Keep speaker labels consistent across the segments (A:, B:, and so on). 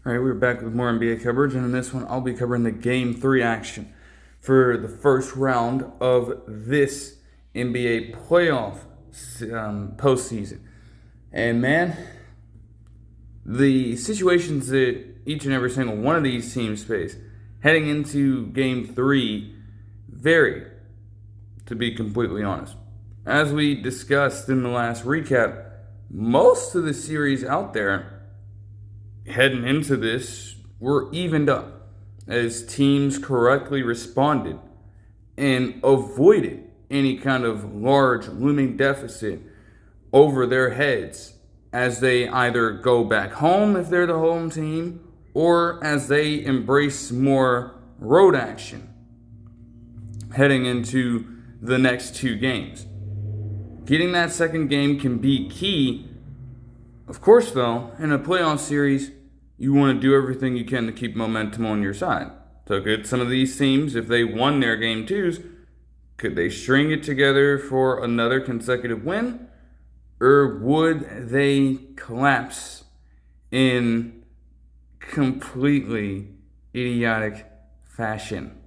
A: All right, we're back with more NBA coverage, and in this one, I'll be covering the Game 3 action for the first round of this NBA playoff postseason. And man, the situations that each and every single one of these teams face heading into Game 3 vary, to be completely honest. As we discussed in the last recap, most of the series out there heading into this were evened up as teams correctly responded and avoided any kind of large looming deficit over their heads as they either go back home if they're the home team or as they embrace more road action heading into the next two games. Getting that second game can be key. Of course, though, in a playoff series, you want to do everything you can to keep momentum on your side. So could some of these teams, if they won their game twos, could they string it together for another consecutive win? Or would they collapse in completely idiotic fashion?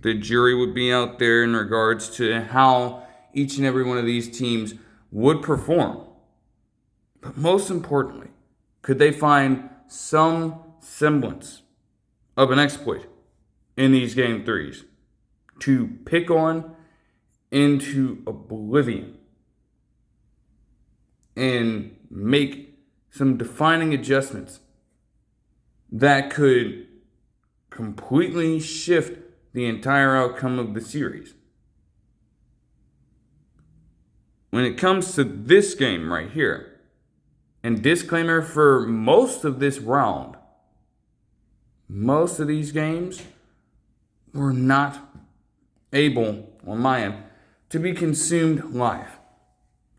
A: The jury would be out there in regards to how each and every one of these teams would perform. But most importantly, could they find some semblance of an exploit in these game threes to pick on into oblivion and make some defining adjustments that could completely shift the entire outcome of the series? When it comes to this game right here, and disclaimer for most of this round, most of these games were not able, on my end, to be consumed live.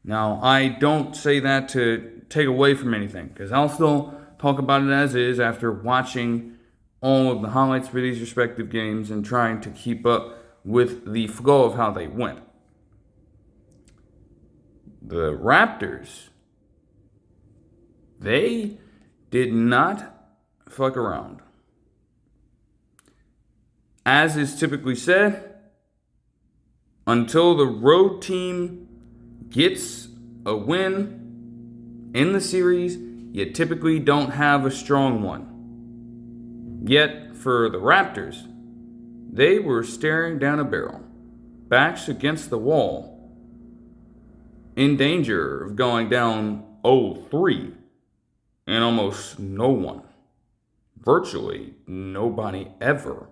A: Now, I don't say that to take away from anything, because I'll still talk about it as is after watching all of the highlights for these respective games and trying to keep up with the flow of how they went. The Raptors, they did not fuck around. As is typically said, until the road team gets a win in the series, you typically don't have a strong one. Yet, for the Raptors, they were staring down a barrel, backs against the wall, in danger of going down 0-3, and almost no one, virtually nobody ever,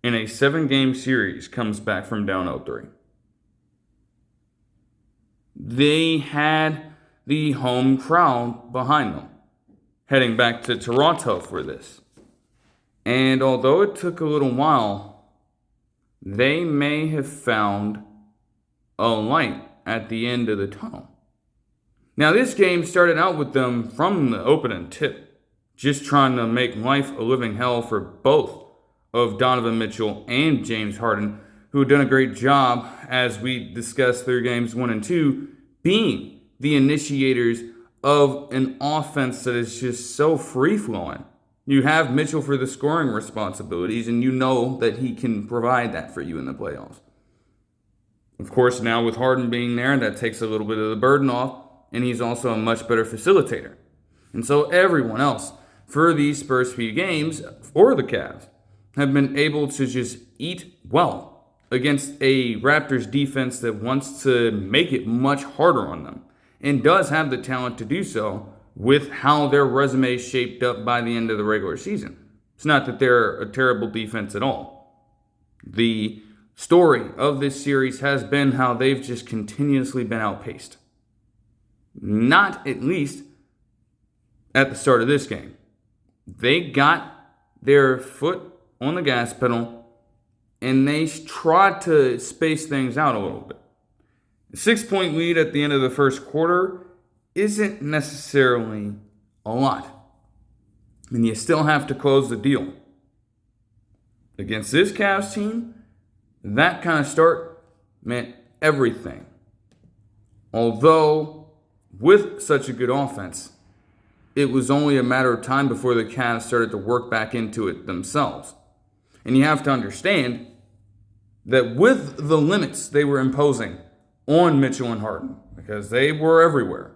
A: in a 7-game series comes back from down 0-3. They had the home crowd behind them, heading back to Toronto for this. And although it took a little while, they may have found a light at the end of the tunnel. Now, this game started out with them from the opening tip, just trying to make life a living hell for both of Donovan Mitchell and James Harden, who had done a great job, as we discussed through games 1 and 2, being the initiators of an offense that is just so free-flowing. You have Mitchell for the scoring responsibilities, and you know that he can provide that for you in the playoffs. Of course, now with Harden being there, that takes a little bit of the burden off, and he's also a much better facilitator. And so everyone else for these first few games, or the Cavs, have been able to just eat well against a Raptors defense that wants to make it much harder on them, and does have the talent to do so with how their resume is shaped up by the end of the regular season. It's not that they're a terrible defense at all. The story of this series has been how they've just continuously been outpaced. Not at least at the start of this game. They got their foot on the gas pedal and they tried to space things out a little bit. The 6-point lead at the end of the first quarter isn't necessarily a lot. And you still have to close the deal. Against this Cavs team, that kind of start meant everything. Although with such a good offense, it was only a matter of time before the Cavs started to work back into it themselves. And you have to understand that with the limits they were imposing on Mitchell and Harden, because they were everywhere,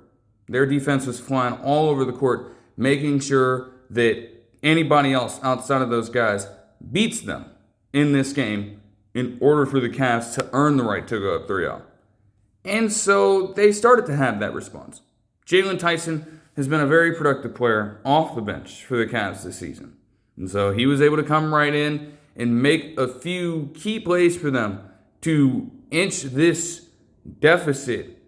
A: their defense was flying all over the court, making sure that anybody else outside of those guys beats them in this game in order for the Cavs to earn the right to go up 3-0. And so they started to have that response. Jalen Tyson has been a very productive player off the bench for the Cavs this season. And so he was able to come right in and make a few key plays for them to inch this deficit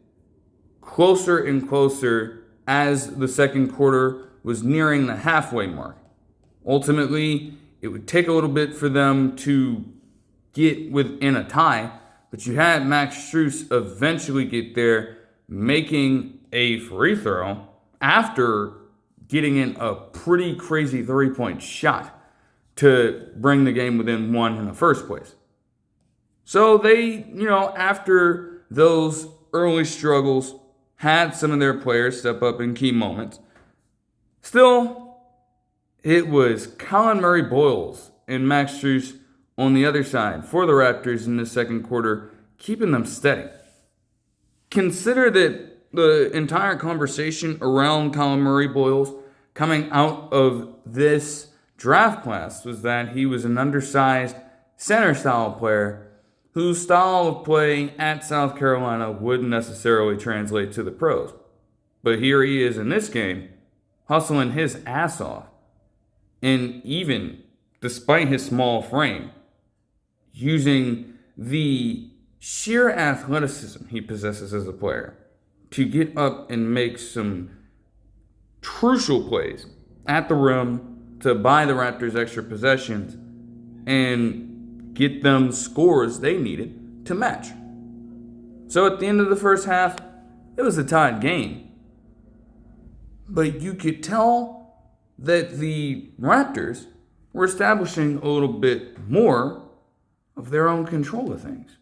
A: closer and closer as the second quarter was nearing the halfway mark. Ultimately, it would take a little bit for them to get within a tie, but you had Max Strus eventually get there, making a free throw after getting in a pretty crazy three-point shot to bring the game within one in the first place. So they, after those early struggles, had some of their players step up in key moments. Still, it was Colin Murray-Boyles and Max Strus on the other side for the Raptors in the second quarter, keeping them steady. Consider that the entire conversation around Colin Murray-Boyles coming out of this draft class was that he was an undersized center-style player whose style of play at South Carolina wouldn't necessarily translate to the pros. But here he is in this game, hustling his ass off. And even despite his small frame, using the sheer athleticism he possesses as a player to get up and make some crucial plays at the rim to buy the Raptors extra possessions and get them scores they needed to match. So at the end of the first half, it was a tied game. But you could tell that the Raptors were establishing a little bit more of their own control of things.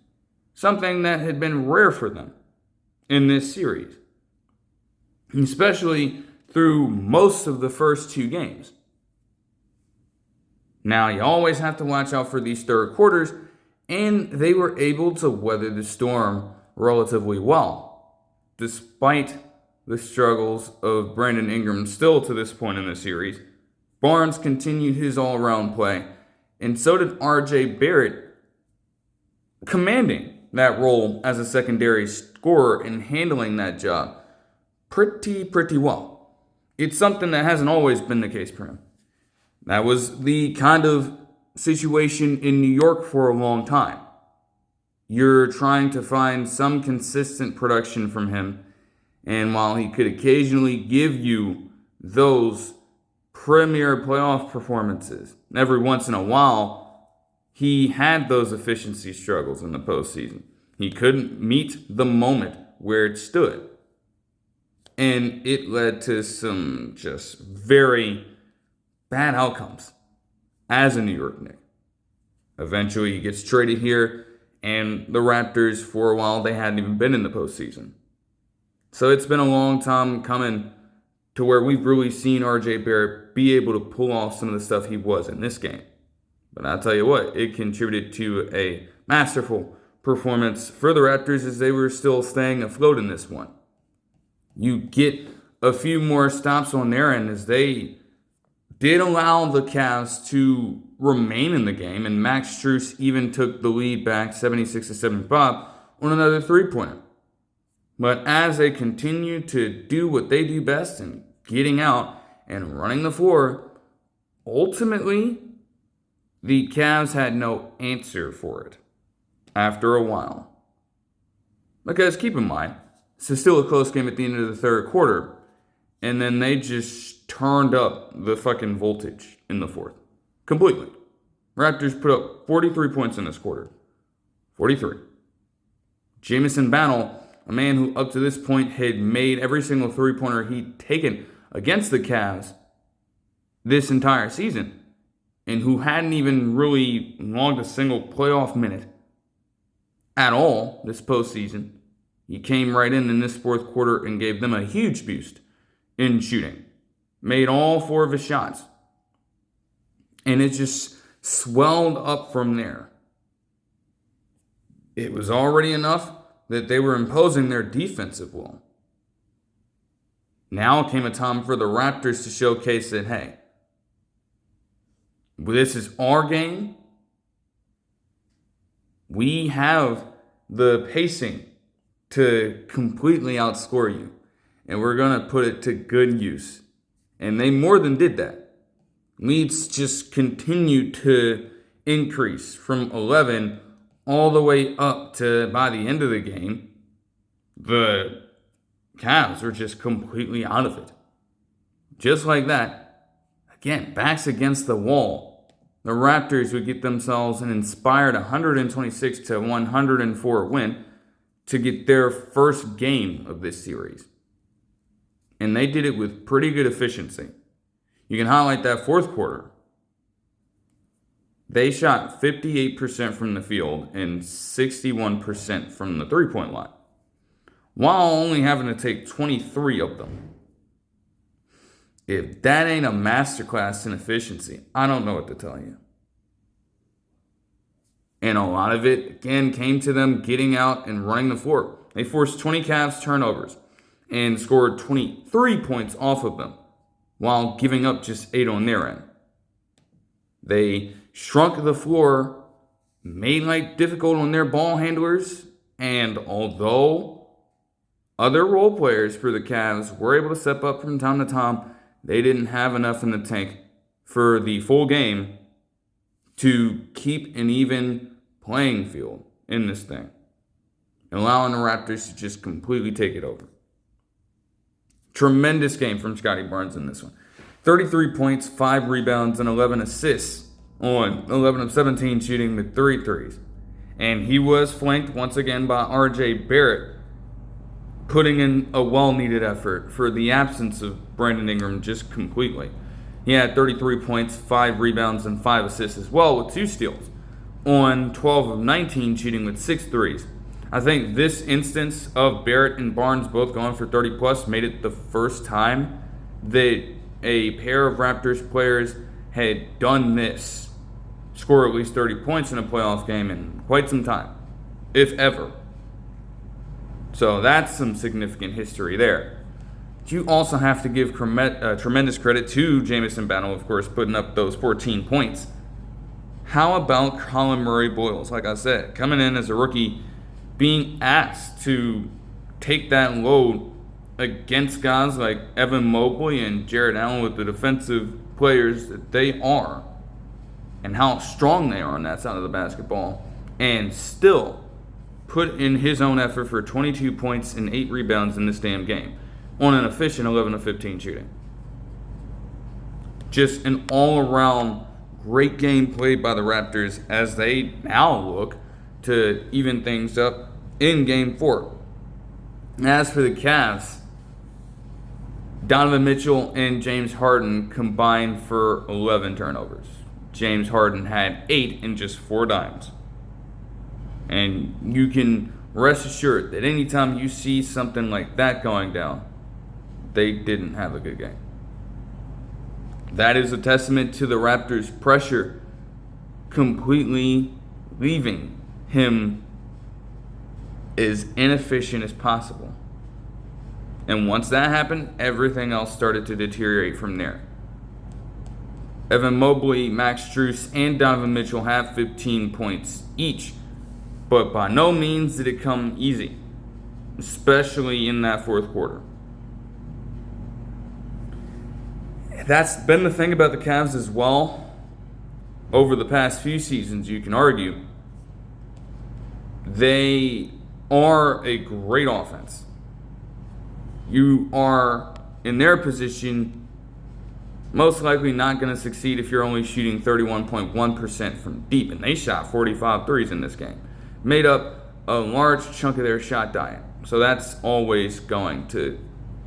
A: Something that had been rare for them in this series. Especially through most of the first two games. Now, you always have to watch out for these third quarters, and they were able to weather the storm relatively well, despite the struggles of Brandon Ingram still to this point in the series. Barnes continued his all-around play, and so did R.J. Barrett, commanding that role as a secondary scorer and handling that job pretty well. It's something that hasn't always been the case for him. That was the kind of situation in New York for a long time. You're trying to find some consistent production from him, and while he could occasionally give you those premier playoff performances, every once in a while, he had those efficiency struggles in the postseason. He couldn't meet the moment where it stood. And it led to some just very bad outcomes as a New York Knick. Eventually, he gets traded here, and the Raptors, for a while, they hadn't even been in the postseason. So it's been a long time coming to where we've really seen R.J. Barrett be able to pull off some of the stuff he was in this game. But I'll tell you what, it contributed to a masterful performance for the Raptors as they were still staying afloat in this one. You get a few more stops on their end as they did allow the Cavs to remain in the game, and Max Strus even took the lead back 76-75 on another three-pointer. But as they continued to do what they do best in getting out and running the floor, ultimately, the Cavs had no answer for it after a while. Because keep in mind, it's still a close game at the end of the third quarter, and then they just turned up the fucking voltage in the fourth. Completely. Raptors put up 43 points in this quarter. 43. Jamison Battle, a man who up to this point had made every single three-pointer he'd taken against the Cavs this entire season, and who hadn't even really logged a single playoff minute at all this postseason, He came right in this fourth quarter and gave them a huge boost in shooting. Made all 4 of his shots. And it just swelled up from there. It was already enough that they were imposing their defensive will. Now came a time for the Raptors to showcase that, hey, this is our game. We have the pacing to completely outscore you. And we're going to put it to good use. And they more than did that. Leads just continued to increase from 11 all the way up to, by the end of the game, the Cavs were just completely out of it. Just like that, again, backs against the wall, the Raptors would get themselves an inspired 126-104 win to get their first game of this series. And they did it with pretty good efficiency. You can highlight that fourth quarter. They shot 58% from the field and 61% from the three-point line, while only having to take 23 of them. If that ain't a masterclass in efficiency, I don't know what to tell you. And a lot of it, again, came to them getting out and running the floor. They forced 20 Cavs turnovers and scored 23 points off of them, while giving up just 8 on their end. They shrunk the floor, made life difficult on their ball handlers, and although other role players for the Cavs were able to step up from time to time, they didn't have enough in the tank for the full game to keep an even playing field in this thing, allowing the Raptors to just completely take it over. Tremendous game from Scotty Barnes in this one. 33 points, 5 rebounds, and 11 assists on 11 of 17 shooting with 3 threes. And he was flanked once again by RJ Barrett, putting in a well-needed effort for the absence of Brandon Ingram just completely. He had 33 points, 5 rebounds, and 5 assists as well with 2 steals on 12 of 19 shooting with 6 threes. I think this instance of Barrett and Barnes both going for 30 plus made it the first time that a pair of Raptors players had done this, score at least 30 points in a playoff game in quite some time, if ever. So that's some significant history there. You also have to give tremendous credit to Jamison Battle, of course, putting up those 14 points. How about Colin Murray-Boyles? Like I said, coming in as a rookie, being asked to take that load against guys like Evan Mobley and Jarrett Allen with the defensive players that they are and how strong they are on that side of the basketball, and still put in his own effort for 22 points and 8 rebounds in this damn game on an efficient 11 of 15 shooting. Just an all-around great game played by the Raptors as they now look to even things up in Game 4. As for the Cavs, Donovan Mitchell and James Harden combined for 11 turnovers. James Harden had 8 in just 4 dimes. And you can rest assured that anytime you see something like that going down, they didn't have a good game. That is a testament to the Raptors' pressure completely leaving him as inefficient as possible. And once that happened, everything else started to deteriorate from there. Evan Mobley, Max Strus, and Donovan Mitchell have 15 points each, but by no means did it come easy, especially in that fourth quarter. That's been the thing about the Cavs as well. Over the past few seasons, you can argue, they are a great offense. You are, in their position, most likely not going to succeed if you're only shooting 31.1% from deep. And they shot 45 threes in this game. Made up a large chunk of their shot diet. So that's always going to,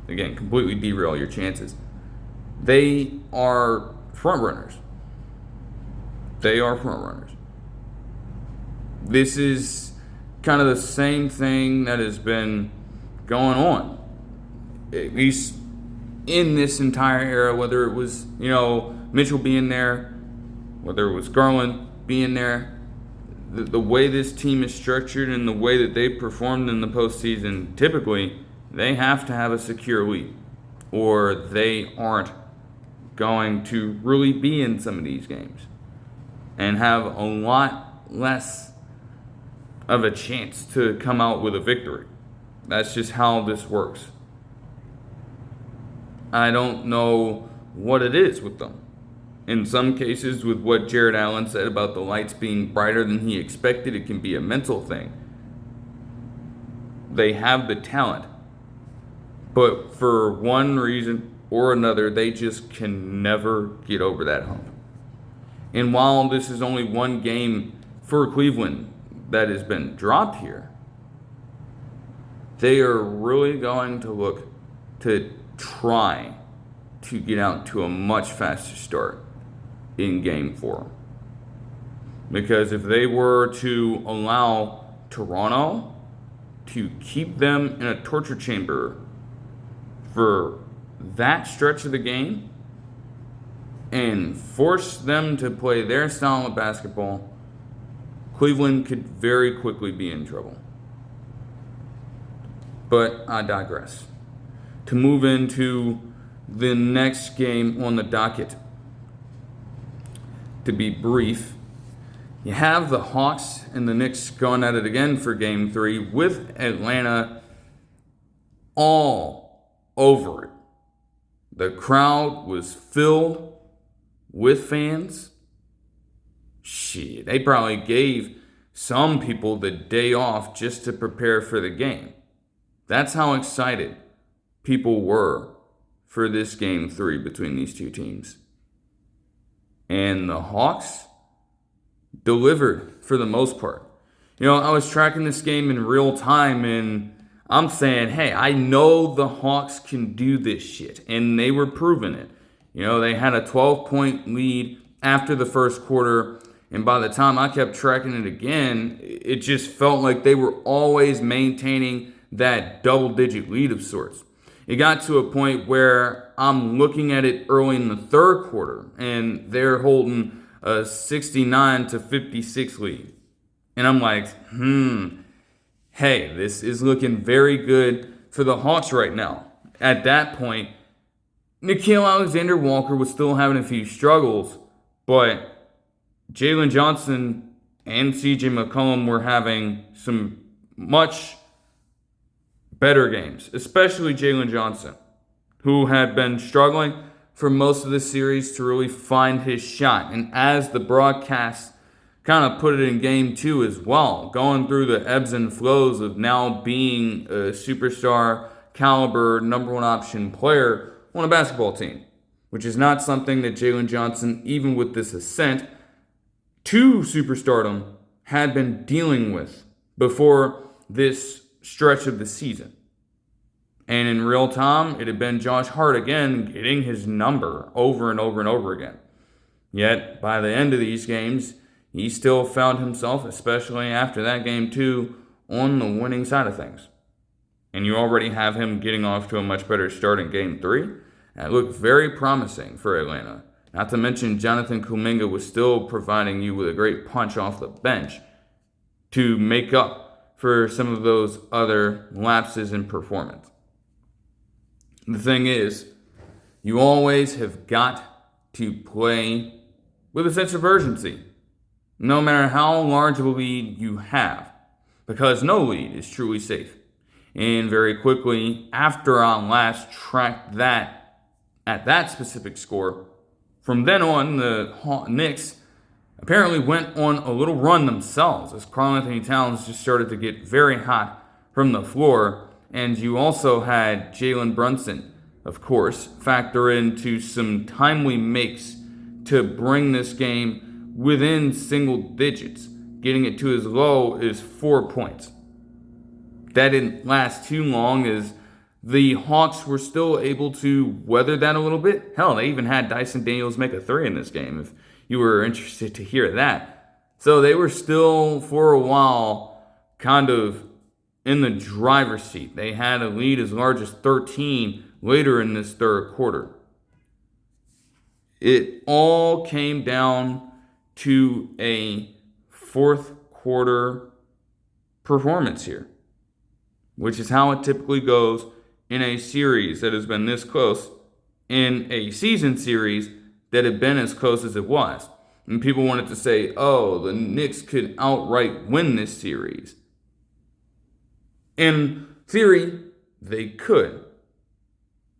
A: again, completely derail your chances. They are front runners. This is kind of the same thing that has been going on, at least in this entire era, whether it was, Mitchell being there, whether it was Garland being there. The way this team is structured and the way that they performed in the postseason, typically, they have to have a secure lead, or they aren't going to really be in some of these games and have a lot less of a chance to come out with a victory. That's just how this works. I don't know what it is with them. In some cases, with what Jared Allen said about the lights being brighter than he expected, it can be a mental thing. They have the talent, but for one reason or another, they just can never get over that hump. And while this is only one game for Cleveland that has been dropped here, they are really going to look to try to get out to a much faster start in Game 4. Because if they were to allow Toronto to keep them in a torture chamber for that stretch of the game and force them to play their style of basketball, Cleveland could very quickly be in trouble. But I digress. To move into the next game on the docket, to be brief, you have the Hawks and the Knicks going at it again for Game 3 with Atlanta all over it. The crowd was filled with fans. Shit, they probably gave some people the day off just to prepare for the game. That's how excited people were for this Game 3 between these two teams. And the Hawks delivered for the most part. I was tracking this game in real time, and I'm saying, hey, I know the Hawks can do this shit. And they were proving it. They had a 12-point lead after the first quarter, and by the time I kept tracking it again, it just felt like they were always maintaining that double-digit lead of sorts. It got to a point where I'm looking at it early in the third quarter, and they're holding a 69-56 lead. And I'm like, hey, this is looking very good for the Hawks right now. At that point, Nickeil Alexander-Walker was still having a few struggles, but Jalen Johnson and CJ McCollum were having some much better games, especially Jalen Johnson, who had been struggling for most of the series to really find his shot. And as the broadcast kind of put it in Game 2 as well, going through the ebbs and flows of now being a superstar caliber number one option player on a basketball team, which is not something that Jalen Johnson, even with this ascent to superstardom, had been dealing with before this stretch of the season. And in real time, it had been Josh Hart again getting his number over and over and over again. Yet, by the end of these games, he still found himself, especially after that Game 2, on the winning side of things. And you already have him getting off to a much better start in Game 3. That looked very promising for Atlanta. Not to mention, Jonathan Kuminga was still providing you with a great punch off the bench to make up for some of those other lapses in performance. The thing is, you always have got to play with a sense of urgency, no matter how large of a lead you have, because no lead is truly safe. And very quickly, after I last tracked that at that specific score, from then on, the Knicks apparently went on a little run themselves as Karl-Anthony Towns just started to get very hot from the floor. And you also had Jalen Brunson, of course, factor into some timely makes to bring this game within single digits, getting it to as low as 4 points. That didn't last too long as the Hawks were still able to weather that a little bit. Hell, they even had Dyson Daniels make a three in this game, if you were interested to hear that. So they were still, for a while, kind of in the driver's seat. They had a lead as large as 13 later in this third quarter. It all came down to a fourth quarter performance here, which is how it typically goes in a series that has been this close, in a season series that had been as close as it was. And people wanted to say, oh, the Knicks could outright win this series. In theory, they could.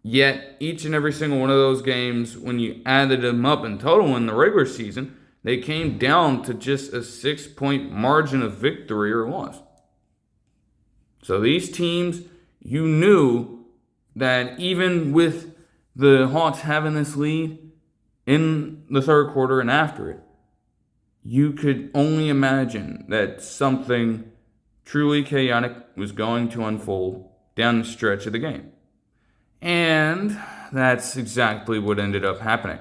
A: Yet, each and every single one of those games, when you added them up in total in the regular season, they came down to just a 6-point margin of victory or loss. So these teams, you knew that even with the Hawks having this lead in the third quarter and after it, you could only imagine that something truly chaotic was going to unfold down the stretch of the game. And that's exactly what ended up happening.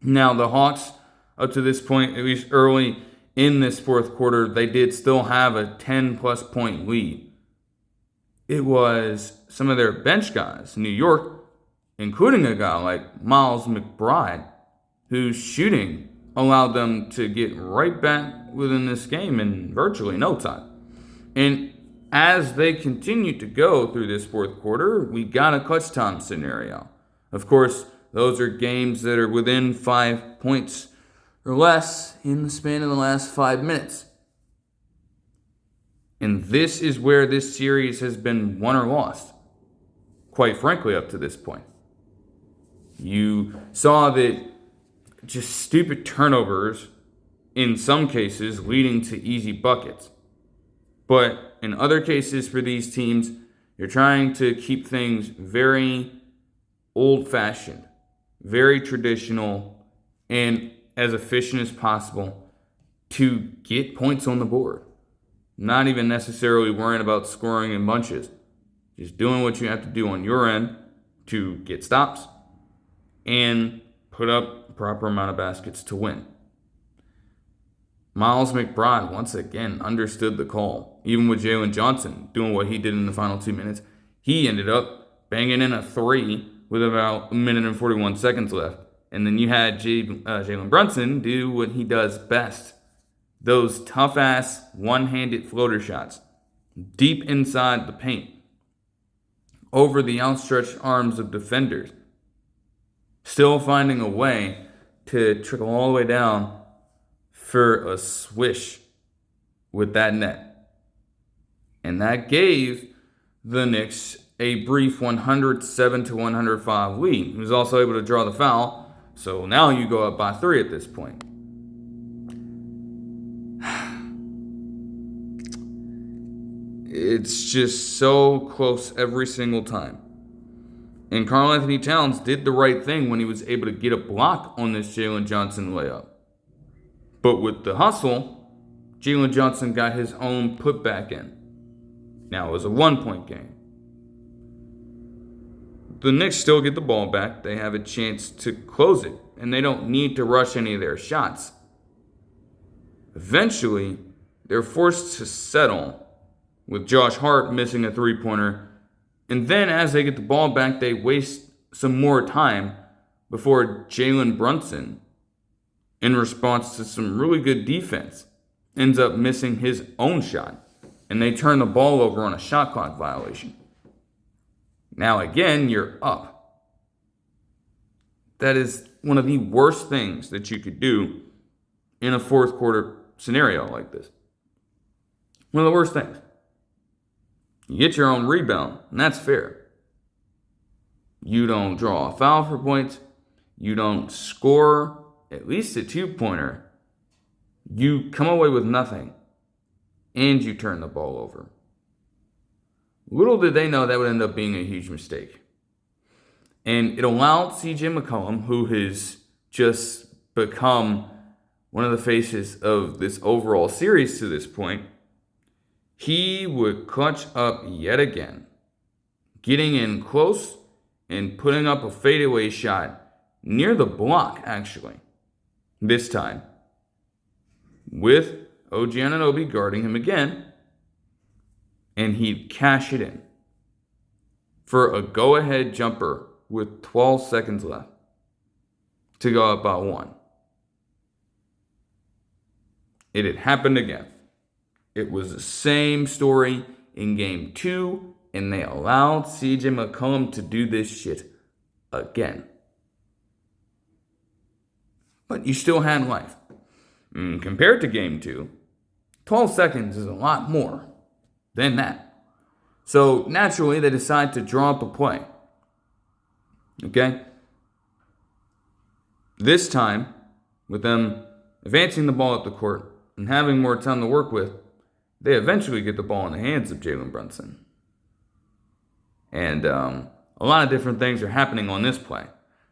A: Now, the Hawks, up to this point, at least early in this fourth quarter, they did still have a 10-plus point lead. It was some of their bench guys in New York, including a guy like Miles McBride, whose shooting allowed them to get right back within this game in virtually no time. And as they continued to go through this fourth quarter, we got a clutch time scenario. Of course, those are games that are within 5 points or less in the span of the last 5 minutes. And this is where this series has been won or lost, quite frankly, up to this point. You saw that just stupid turnovers, in some cases, leading to easy buckets. But in other cases for these teams, you're trying to keep things very old-fashioned, very traditional, and as efficient as possible to get points on the board. Not even necessarily worrying about scoring in bunches. Just doing what you have to do on your end to get stops and put up a proper amount of baskets to win. Miles McBride, once again, understood the call. Even with Jalen Johnson doing what he did in the final 2 minutes, he ended up banging in a three with about 1 minute and 41 seconds left. And then you had Jalen Brunson do what he does best. Those tough-ass, one-handed floater shots deep inside the paint, over the outstretched arms of defenders, still finding a way to trickle all the way down for a swish with that net. And that gave the Knicks a brief 107-105 lead. He was also able to draw the foul, so now you go up by 3 at this point. It's just so close every single time. And Karl-Anthony Towns did the right thing when he was able to get a block on this Jalen Johnson layup. But with the hustle, Jalen Johnson got his own putback in. Now it was a 1-point game. The Knicks still get the ball back. They have a chance to close it, and they don't need to rush any of their shots. Eventually, they're forced to settle with Josh Hart missing a three-pointer. And then as they get the ball back, they waste some more time before Jalen Brunson, in response to some really good defense, ends up missing his own shot. And they turn the ball over on a shot clock violation. Now again, you're up. That is one of the worst things that you could do in a fourth quarter scenario like this. One of the worst things. You get your own rebound, and that's fair. You don't draw a foul for points. You don't score at least a 2-pointer. You come away with nothing, and you turn the ball over. Little did they know that would end up being a huge mistake. And it allowed CJ McCollum, who has just become one of the faces of this overall series to this point, he would clutch up yet again, getting in close and putting up a fadeaway shot near the block, actually, this time, with OG Anunoby guarding him again, and he'd cash it in for a go-ahead jumper with 12 seconds left to go up by 1. It had happened again. It was the same story in game 2, and they allowed CJ McCollum to do this shit again. But you still had life. Compared to game 2, 12 seconds is a lot more than that. So naturally, they decide to draw up a play. Okay? This time, with them advancing the ball up the court and having more time to work with, they eventually get the ball in the hands of Jalen Brunson. And a lot of different things are happening on this play.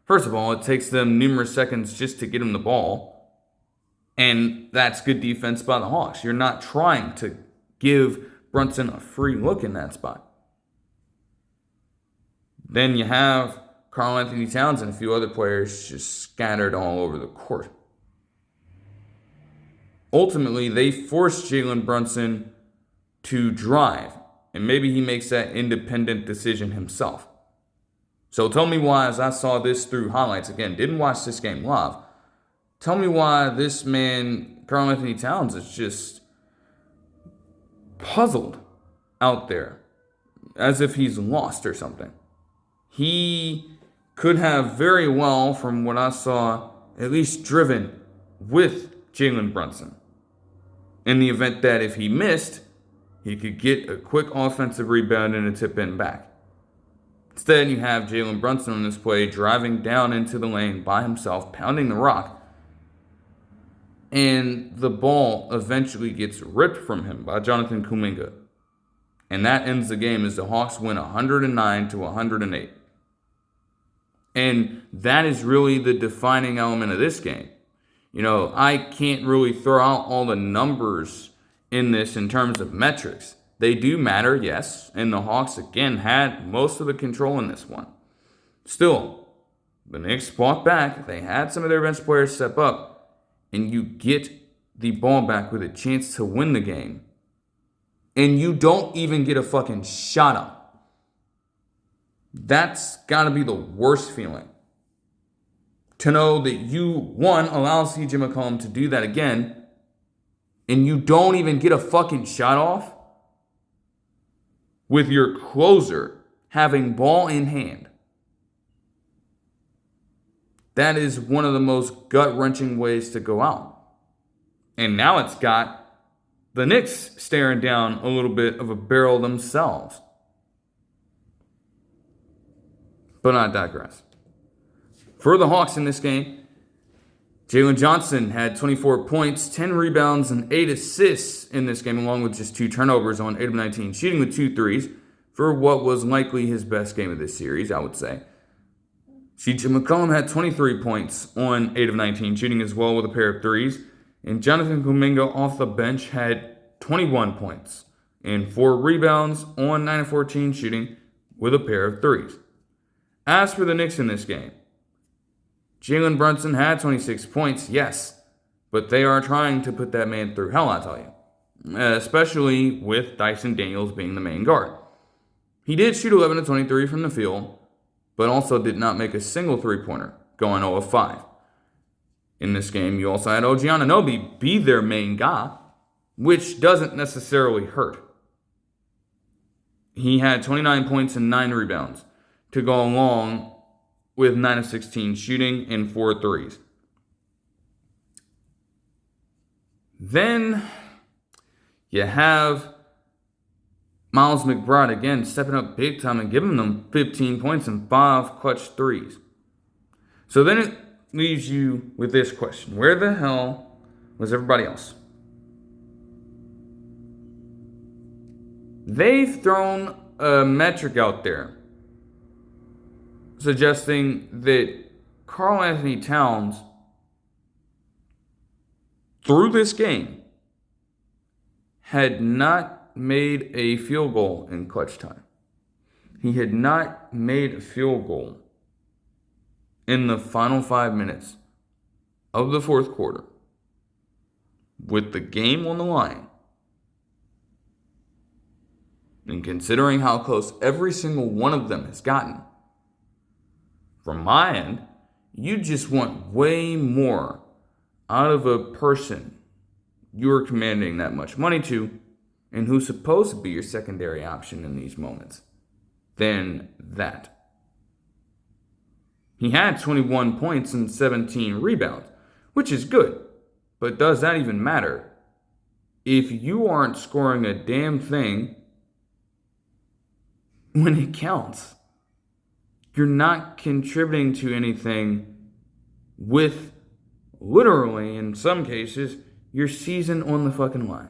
A: First of all, it takes them numerous seconds just to get him the ball. And that's good defense by the Hawks. You're not trying to give Brunson a free look in that spot. Then you have Karl-Anthony Towns and a few other players just scattered all over the court. Ultimately, they force Jalen Brunson to drive, and maybe he makes that independent decision himself. So tell me why, as I saw this through highlights, again, didn't watch this game live, tell me why this man, Karl-Anthony Towns, is just puzzled out there, as if he's lost or something. He could have very well, from what I saw, at least driven with Jalen Brunson, in the event that if he missed, he could get a quick offensive rebound and a tip-in back. Instead, you have Jalen Brunson on this play driving down into the lane by himself, pounding the rock, and the ball eventually gets ripped from him by Jonathan Kuminga. And that ends the game as the Hawks win 109-108. And that is really the defining element of this game. You know, I can't really throw out all the numbers in this in terms of metrics. They do matter, yes, and the Hawks, again, had most of the control in this one. Still, the Knicks fought back. They had some of their bench players step up, and you get the ball back with a chance to win the game, and you don't even get a fucking shot up. That's got to be the worst feeling. To know that you, one, allow CJ McCollum to do that again, and you don't even get a fucking shot off with your closer having ball in hand. That is one of the most gut-wrenching ways to go out. And now it's got the Knicks staring down a little bit of a barrel themselves. But I digress. For the Hawks in this game, Jalen Johnson had 24 points, 10 rebounds, and 8 assists in this game, along with just 2 turnovers on 8 of 19, shooting with 2 threes for what was likely his best game of this series, I would say. CJ McCollum had 23 points on 8 of 19, shooting as well with a pair of threes. And Jonathan Kuminga off the bench had 21 points and 4 rebounds on 9 of 14, shooting with a pair of threes. As for the Knicks in this game, Jalen Brunson had 26 points, yes, but they are trying to put that man through hell, I tell you, especially with Dyson Daniels being the main guard. He did shoot 11 of 23 from the field, but also did not make a single three-pointer, going 0 of 5. In this game, you also had OG Anunoby be their main guy, which doesn't necessarily hurt. He had 29 points and 9 rebounds to go along with 9 of 16 shooting and 4 threes. Then you have Miles McBride again stepping up big time and giving them 15 points and 5 clutch threes. So then it leaves you with this question. Where the hell was everybody else? They've thrown a metric out there suggesting that Karl-Anthony Towns, through this game, had not made a field goal in clutch time. He had not made a field goal in the final 5 minutes of the fourth quarter with the game on the line And considering how close every single one of them has gotten, from my end, you just want way more out of a person you're commanding that much money to and who's supposed to be your secondary option in these moments than that. He had 21 points and 17 rebounds, which is good, but does that even matter if you aren't scoring a damn thing when it counts? You're not contributing to anything with, literally, in some cases, your season on the fucking line.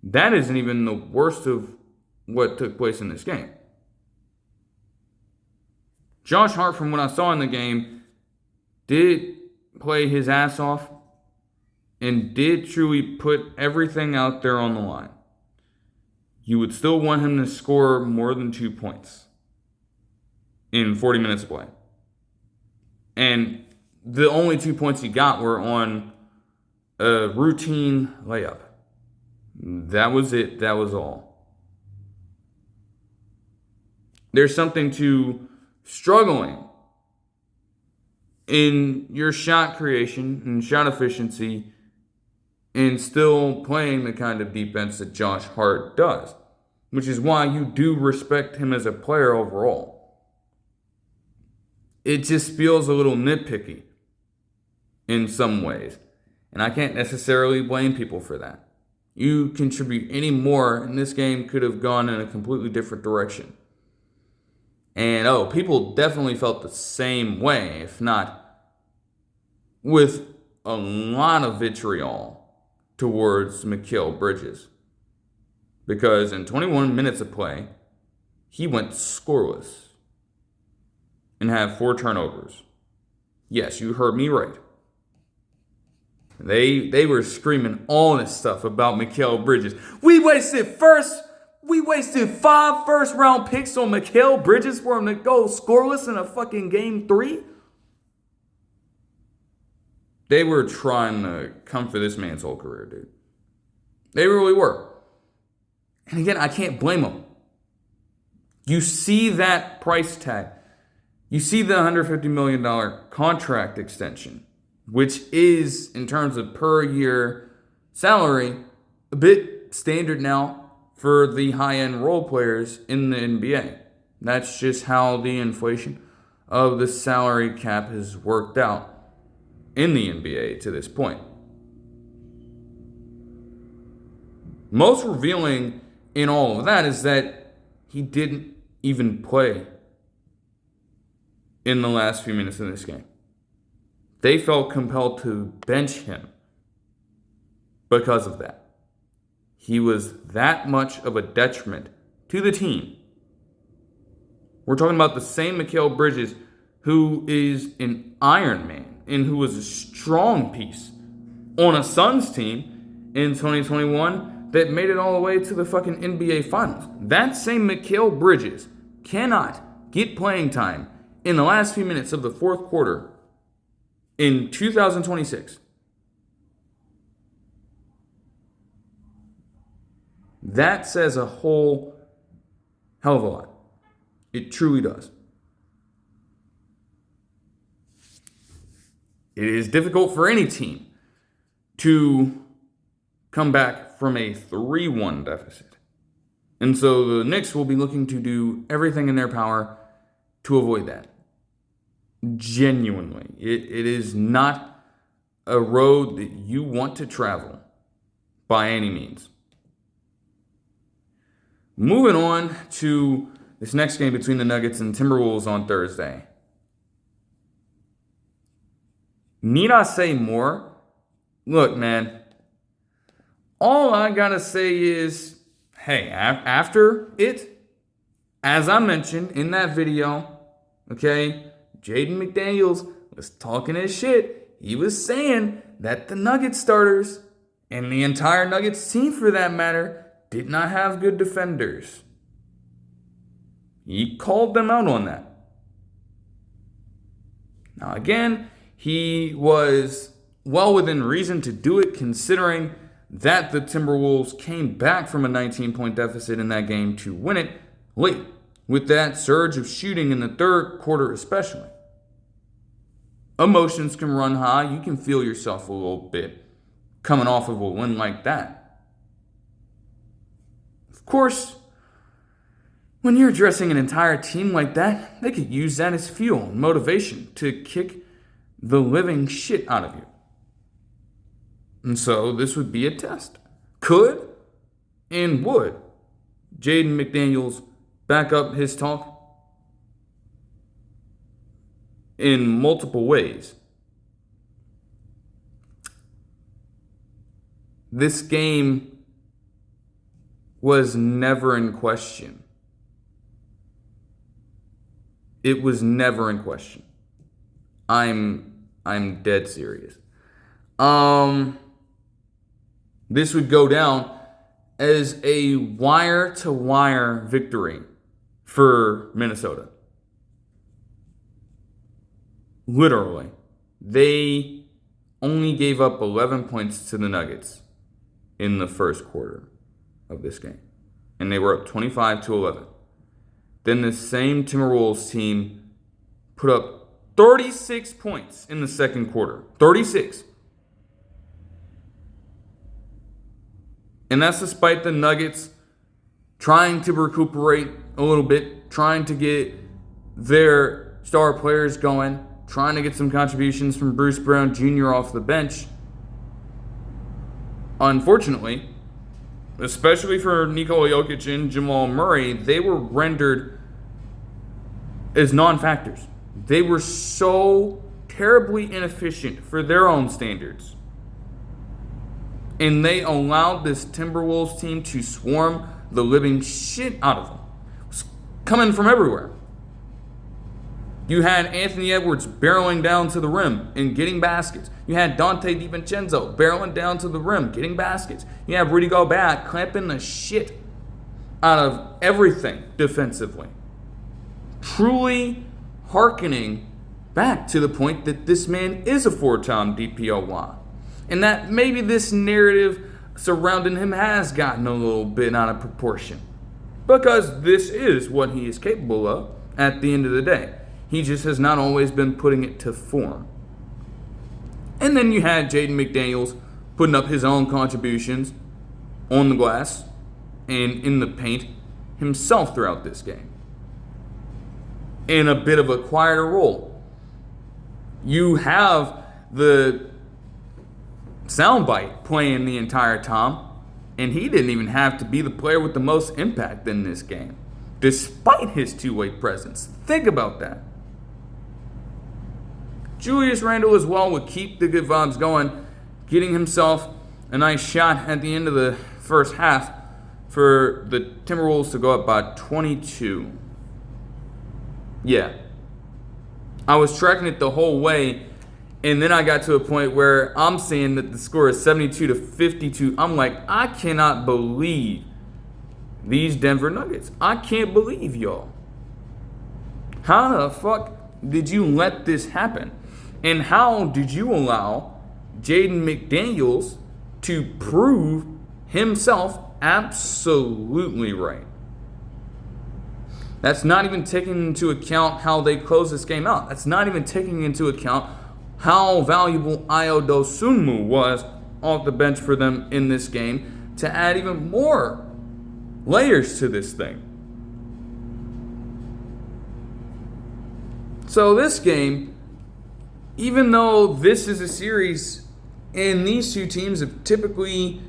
A: That isn't even the worst of what took place in this game. Josh Hart, from what I saw in the game, did play his ass off and did truly put everything out there on the line. You would still want him to score more than 2 points in 40 minutes of play. And the only 2 points he got were on a routine layup. That was it. That was all. There's something to struggling in your shot creation and shot efficiency and still playing the kind of defense that Josh Hart does, which is why you do respect him as a player overall. It just feels a little nitpicky in some ways, and I can't necessarily blame people for that. You contribute any more, and this game could have gone in a completely different direction. And people definitely felt the same way, if not with a lot of vitriol towards Mikal Bridges. Because in 21 minutes of play, he went scoreless and had 4 turnovers. Yes, you heard me right. They were screaming all this stuff about Mikal Bridges. We wasted 5 first-round picks on Mikal Bridges for him to go scoreless in a fucking game 3? They were trying to come for this man's whole career, dude. They really were. And again, I can't blame them. You see that price tag. You see the $150 million contract extension, which is, in terms of per year salary, a bit standard now for the high-end role players in the NBA. That's just how the inflation of the salary cap has worked out in the NBA to this point. Most revealing in all of that is that he didn't even play in the last few minutes of this game. They felt compelled to bench him because of that. He was that much of a detriment to the team. We're talking about the same Mikal Bridges who is an Iron Man and who was a strong piece on a Suns team in 2021 that made it all the way to the fucking NBA Finals. That same Mikal Bridges cannot get playing time in the last few minutes of the fourth quarter in 2026. That says a whole hell of a lot. It truly does. It is difficult for any team to come back from a 3-1 deficit. And so the Knicks will be looking to do everything in their power to avoid that. Genuinely. It is not a road that you want to travel by any means. Moving on to this next game between the Nuggets and Timberwolves on Thursday. Need I say more? Look, man. All I gotta say is, hey, after it, as I mentioned in that video, okay, Jaden McDaniels was talking his shit. He was saying that the Nuggets starters, and the entire Nuggets team for that matter, did not have good defenders. He called them out on that. Now again, he was well within reason to do it considering that the Timberwolves came back from a 19-point deficit in that game to win it late, with that surge of shooting in the third quarter especially. Emotions can run high. You can feel yourself a little bit coming off of a win like that. Of course, when you're addressing an entire team like that, they could use that as fuel and motivation to kick the living shit out of you. And so this would be a test. Could and would Jaden McDaniels back up his talk? In multiple ways. This game was never in question. It was never in question. I'm dead serious. This would go down as a wire-to-wire victory for Minnesota. Literally. They only gave up 11 points to the Nuggets in the first quarter of this game. And they were up 25-11. Then the same Timberwolves team put up 36 points in the second quarter. 36. And that's despite the Nuggets trying to recuperate a little bit, trying to get their star players going, trying to get some contributions from Bruce Brown Jr. off the bench. Unfortunately, especially for Nikola Jokic and Jamal Murray, they were rendered as non-factors. They were so terribly inefficient for their own standards. And they allowed this Timberwolves team to swarm the living shit out of them. It was coming from everywhere. You had Anthony Edwards barreling down to the rim and getting baskets. You had Dante DiVincenzo barreling down to the rim, getting baskets. You had Rudy Gobert clamping the shit out of everything defensively. Truly hearkening back to the point that this man is a four-time DPOY. And that maybe this narrative surrounding him has gotten a little bit out of proportion. Because this is what he is capable of at the end of the day. He just has not always been putting it to form. And then you had Jaden McDaniels putting up his own contributions on the glass and in the paint himself throughout this game. In a bit of a quieter role. You have the soundbite playing the entire time, and he didn't even have to be the player with the most impact in this game, despite his two-way presence. Think about that. Julius Randle as well would keep the good vibes going, getting himself a nice shot at the end of the first half for the Timberwolves to go up by 22. Yeah. I was tracking it the whole way, and then I got to a point where I'm seeing that the score is 72-52. I'm like, I cannot believe these Denver Nuggets. I can't believe y'all. How the fuck did you let this happen? And how did you allow Jaden McDaniels to prove himself absolutely right? That's not even taking into account how they close this game out. That's not even taking into account how valuable Ayo Dosunmu was off the bench for them in this game to add even more layers to this thing. So this game, even though this is a series and these two teams have typically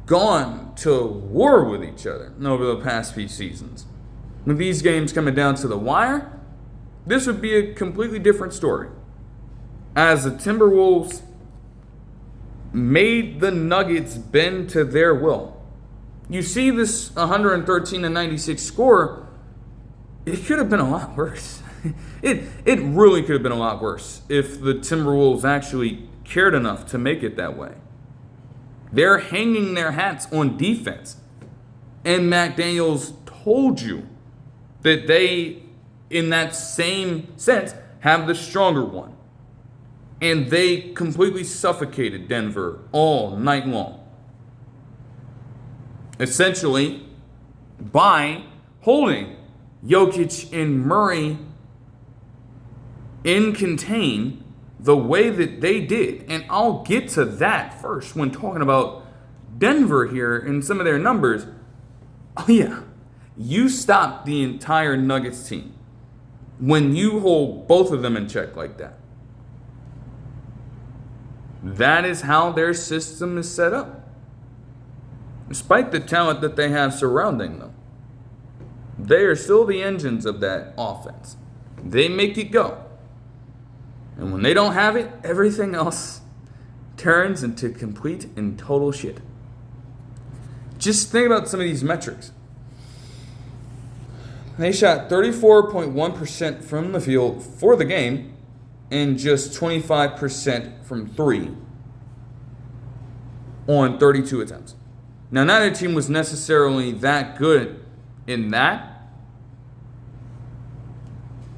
A: gone to war with each other over the past few seasons, with these games coming down to the wire, this would be a completely different story. As the Timberwolves made the Nuggets bend to their will. You see this 113-96 score, it could have been a lot worse. It really could have been a lot worse if the Timberwolves actually cared enough to make it that way. They're hanging their hats on defense. And McDaniels told you that they, in that same sense, have the stronger one. And they completely suffocated Denver all night long. essentially by holding Jokic and Murray in contain the way that they did. And I'll get to that first when talking about Denver here and some of their numbers. Oh yeah, you stop the entire Nuggets team when you hold both of them in check like that. That is how their system is set up. Despite the talent that they have surrounding them, they are still the engines of that offense. They make it go. And when they don't have it, everything else turns into complete and total shit. Just think about some of these metrics. They shot 34.1% from the field for the game and just 25% from three on 32 attempts. Now, neither team was necessarily that good in that,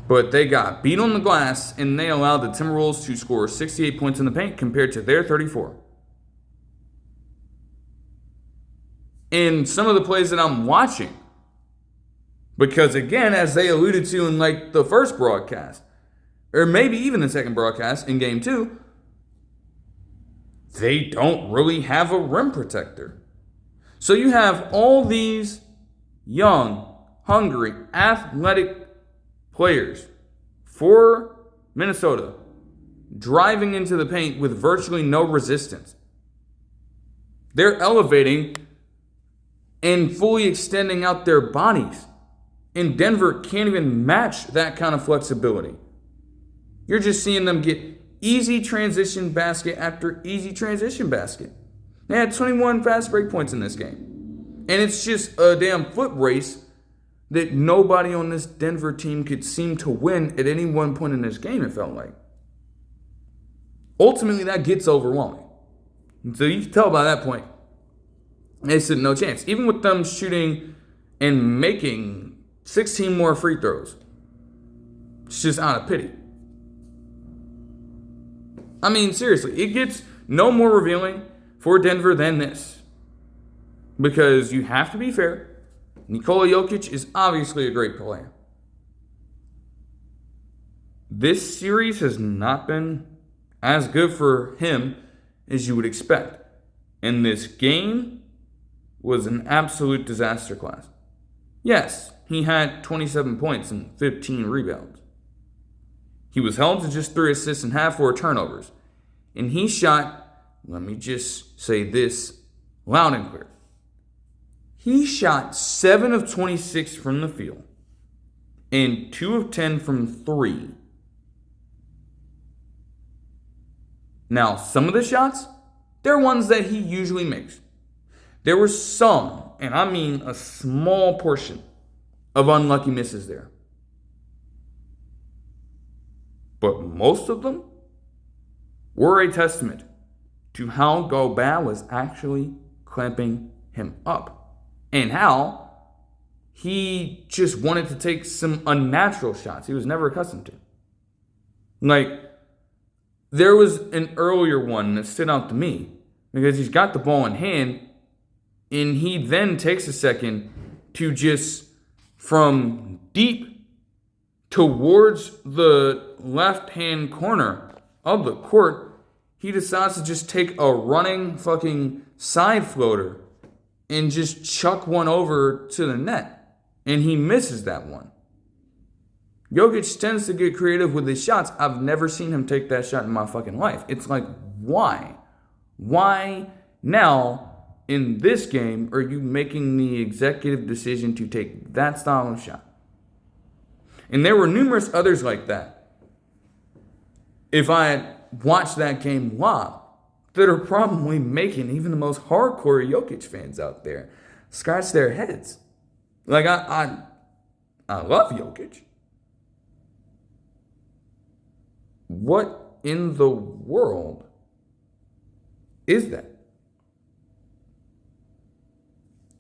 A: but they got beat on the glass and they allowed the Timberwolves to score 68 points in the paint compared to their 34. In some of the plays that I'm watching, because again, as they alluded to in like the first broadcast, or maybe even the second broadcast in game 2, they don't really have a rim protector. So you have all these young, hungry, athletic players for Minnesota driving into the paint with virtually no resistance. They're elevating and fully extending out their bodies. And Denver can't even match that kind of flexibility. You're just seeing them get easy transition basket after easy transition basket. They had 21 fast break points in this game. And it's just a damn foot race that nobody on this Denver team could seem to win at any one point in this game, it felt like. Ultimately, that gets overwhelming. And so you can tell by that point, they stood no chance. Even with them shooting and making 16 more free throws. It's just out of pity. I mean, seriously, it gets no more revealing for Denver than this. Because you have to be fair. Nikola Jokic is obviously a great player. This series has not been as good for him as you would expect. And this game was an absolute disaster class. Yes, he had 27 points and 15 rebounds. He was held to just 3 assists and had 4 turnovers. And he shot, let me just say this loud and clear. He shot 7 of 26 from the field and 2 of 10 from 3. Now, some of the shots, they're ones that he usually makes. There were some, and I mean a small portion, of unlucky misses there. But most of them were a testament to how Gobert was actually clamping him up. And how he just wanted to take some unnatural shots he was never accustomed to. Like, there was an earlier one that stood out to me because he's got the ball in hand and he then takes a second to just, from deep towards the left-hand corner of the court, he decides to just take a running fucking side floater and just chuck one over to the net. And he misses that one. Jokic tends to get creative with his shots. I've never seen him take that shot in my fucking life. It's like, why? Why now, in this game, are you making the executive decision to take that style of shot? And there were numerous others like that. If I had watched that game live, that are probably making even the most hardcore Jokic fans out there scratch their heads. Like, I love Jokic. What in the world is that?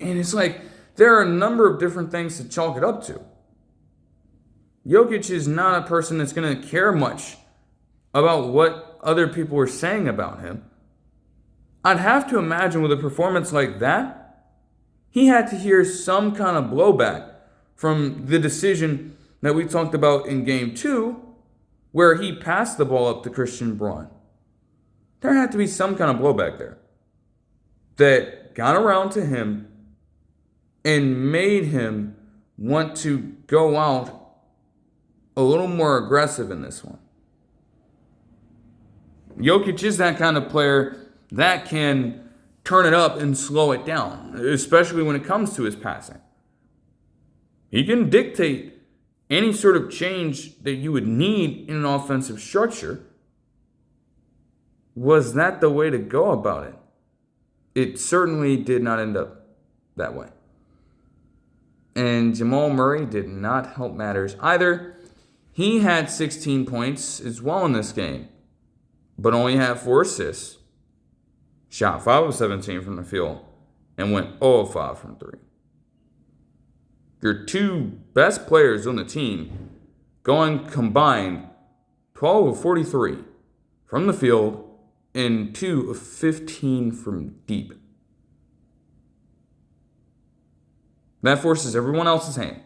A: And it's like, there are a number of different things to chalk it up to. Jokic is not a person that's going to care much about what other people are saying about him. I'd have to imagine with a performance like that, he had to hear some kind of blowback from the decision that we talked about in game 2, where he passed the ball up to Christian Braun. There had to be some kind of blowback there that got around to him and made him want to go out a little more aggressive in this one. Jokic is that kind of player that can turn it up and slow it down, especially when it comes to his passing. He can dictate any sort of change that you would need in an offensive structure. Was that the way to go about it? It certainly did not end up that way. And Jamal Murray did not help matters either. He had 16 points as well in this game, but only had 4 assists. Shot 5 of 17 from the field and went 0 of 5 from 3. Your 2 best players on the team going combined 12 of 43 from the field and 2 of 15 from deep. That forces everyone else's hand,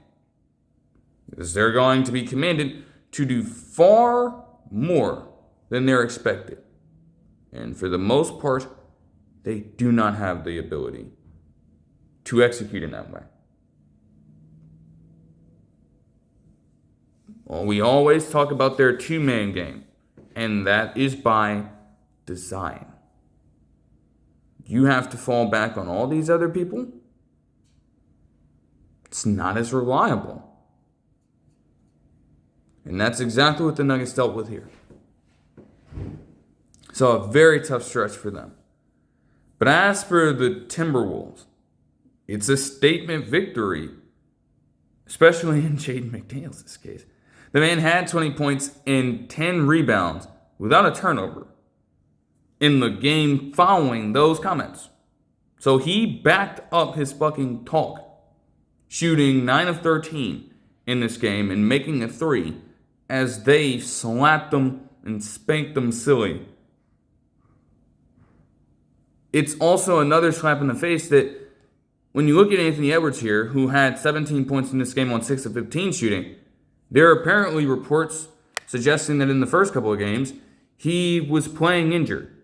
A: because they're going to be commanded to do far more than they're expected. And for the most part, they do not have the ability to execute in that way. Well, we always talk about their 2-man game, and that is by design. You have to fall back on all these other people. It's not as reliable. And that's exactly what the Nuggets dealt with here. So a very tough stretch for them. But as for the Timberwolves, it's a statement victory, especially in Jaden McDaniels' case. The man had 20 points and 10 rebounds without a turnover in the game following those comments. So he backed up his fucking talk, shooting 9 of 13 in this game and making a 3 as they slapped them and spanked them silly. It's also another slap in the face that when you look at Anthony Edwards here, who had 17 points in this game on 6 of 15 shooting, there are apparently reports suggesting that in the first couple of games, he was playing injured.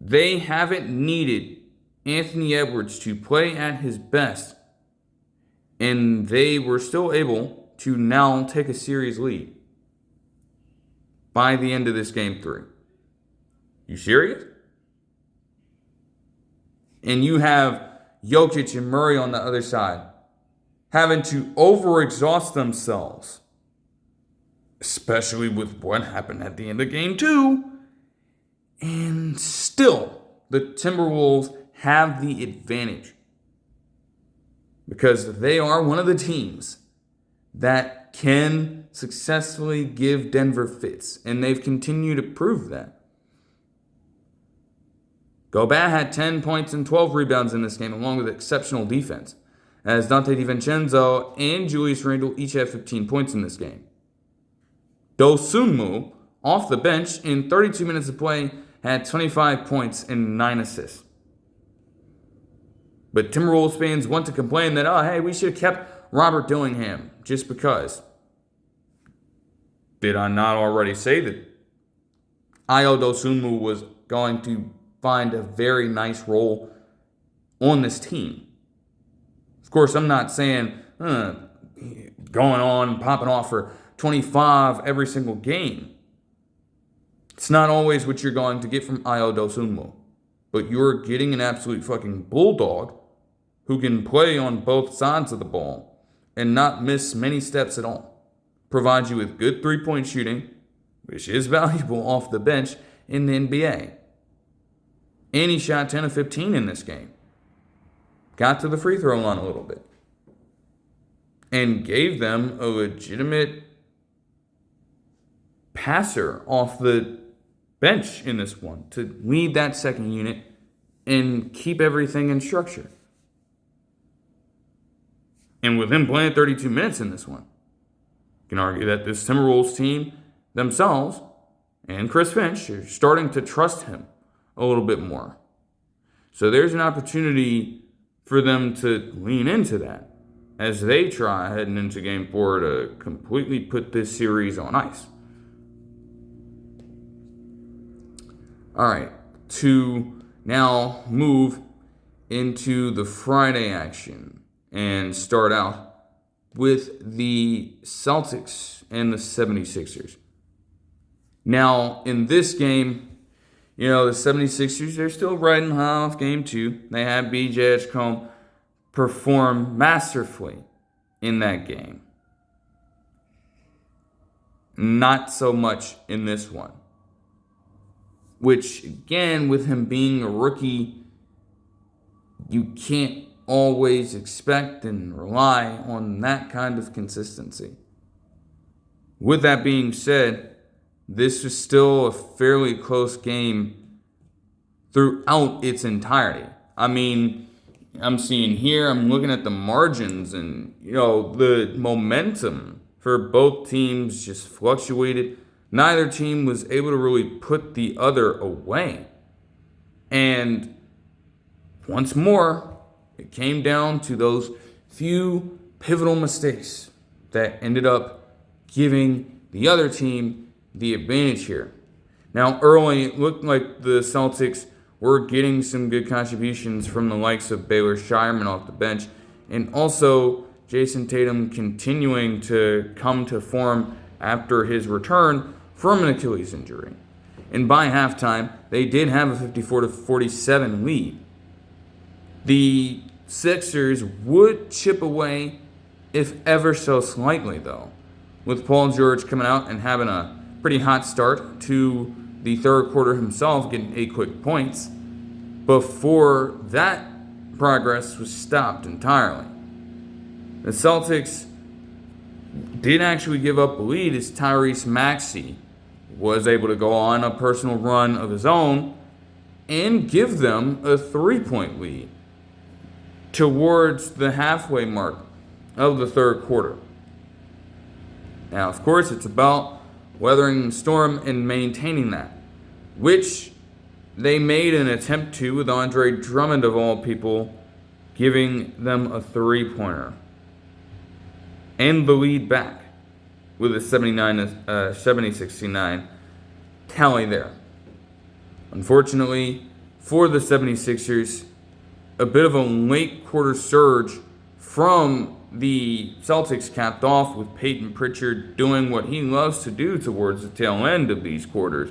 A: They haven't needed Anthony Edwards to play at his best, and they were still able to now take a series lead by the end of this game 3. You serious? And you have Jokic and Murray on the other side having to overexhaust themselves, especially with what happened at the end of game 2. And still, the Timberwolves have the advantage because they are one of the teams that can successfully give Denver fits, and they've continued to prove that. Gobert had 10 points and 12 rebounds in this game, along with exceptional defense, as Dante DiVincenzo and Julius Randle each had 15 points in this game. Dosunmu, off the bench in 32 minutes of play, had 25 points and 9 assists. But Timberwolves fans want to complain that, hey, we should have kept Robert Dillingham just because. Did I not already say that Ayo Dosunmu was going to find a very nice role on this team? Of course, I'm not saying going on, popping off for 25 every single game. It's not always what you're going to get from Ayo Dosunmu. But you're getting an absolute fucking bulldog who can play on both sides of the ball and not miss many steps at all. Provide you with good three-point shooting, which is valuable off the bench in the NBA. And he shot 10 of 15 in this game. Got to the free throw line a little bit. And gave them a legitimate passer off the bench in this one to lead that second unit and keep everything in structure. And with him playing 32 minutes in this one, you can argue that this Timberwolves team themselves and Chris Finch are starting to trust him a little bit more. So there's an opportunity for them to lean into that as they try heading into Game 4 to completely put this series on ice. All right, to now move into the Friday action and start out with the Celtics and the 76ers. Now, in this game, the 76ers, they're still riding high off Game 2. They had B.J. McCollum perform masterfully in that game. Not so much in this one. Which, again, with him being a rookie, you can't always expect and rely on that kind of consistency. With that being said, this was still a fairly close game throughout its entirety. I mean, I'm seeing here, I'm looking at the margins, and, the momentum for both teams just fluctuated. Neither team was able to really put the other away. And once more, it came down to those few pivotal mistakes that ended up giving the other team the advantage here. Now, early, it looked like the Celtics were getting some good contributions from the likes of Baylor Shireman off the bench, and also Jason Tatum continuing to come to form after his return from an Achilles injury. And by halftime, they did have a 54-47 lead. The Sixers would chip away, if ever so slightly, though, with Paul George coming out and having a pretty hot start to the third quarter himself, getting 8 quick points, before that progress was stopped entirely. The Celtics did actually give up a lead as Tyrese Maxey was able to go on a personal run of his own and give them a 3-point lead towards the halfway mark of the third quarter. Now, of course, it's about weathering the storm and maintaining that, which they made an attempt to with Andre Drummond, of all people, giving them a 3-pointer and the lead back with a 70-69 tally there. Unfortunately for the 76ers, a bit of a late quarter surge from the Celtics capped off with Peyton Pritchard doing what he loves to do towards the tail end of these quarters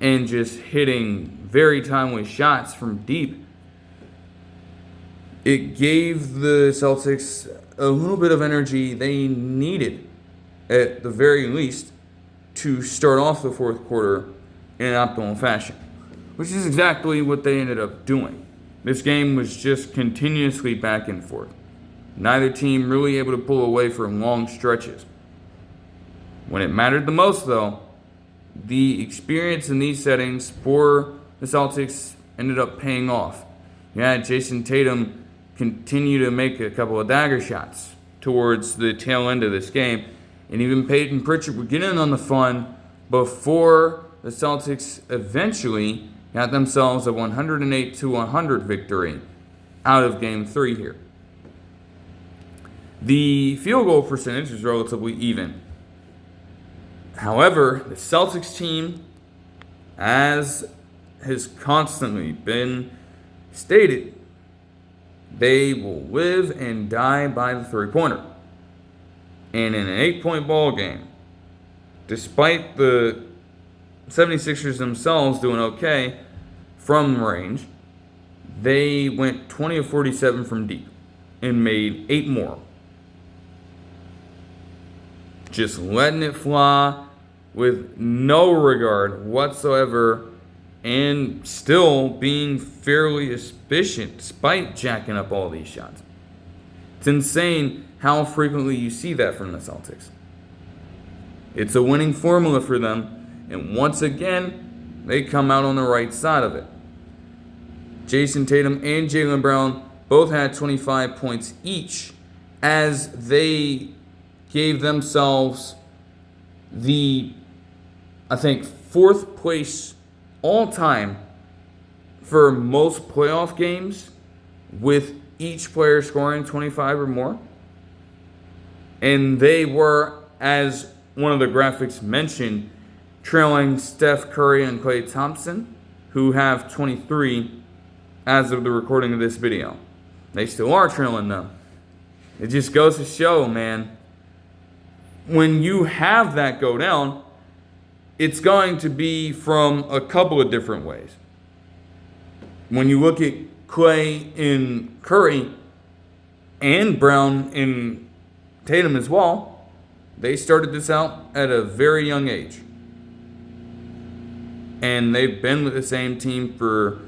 A: and just hitting very timely shots from deep. It gave the Celtics a little bit of energy they needed, at the very least, to start off the fourth quarter in an optimal fashion, which is exactly what they ended up doing. This game was just continuously back and forth. Neither team really able to pull away for long stretches. When it mattered the most, though, the experience in these settings for the Celtics ended up paying off. You had Jason Tatum continue to make a couple of dagger shots towards the tail end of this game, and even Peyton Pritchard would get in on the fun before the Celtics eventually got themselves a 108-100 victory out of Game 3 here. The field goal percentage is relatively even. However, the Celtics team, as has constantly been stated, they will live and die by the three-pointer. And in an 8-point ball game, despite the 76ers themselves doing okay from range, they went 20 of 47 from deep and made 8 more. Just letting it fly with no regard whatsoever and still being fairly efficient despite jacking up all these shots. It's insane how frequently you see that from the Celtics. It's a winning formula for them, and once again, they come out on the right side of it. Jason Tatum and Jaylen Brown both had 25 points each as they gave themselves the, I think, 4th place all time for most playoff games with each player scoring 25 or more. And they were, as one of the graphics mentioned, trailing Steph Curry and Klay Thompson, who have 23 as of the recording of this video. They still are trailing them. It just goes to show, man, when you have that go down, it's going to be from a couple of different ways. When you look at Klay and Curry and Brown and Tatum as well, they started this out at a very young age. And they've been with the same team for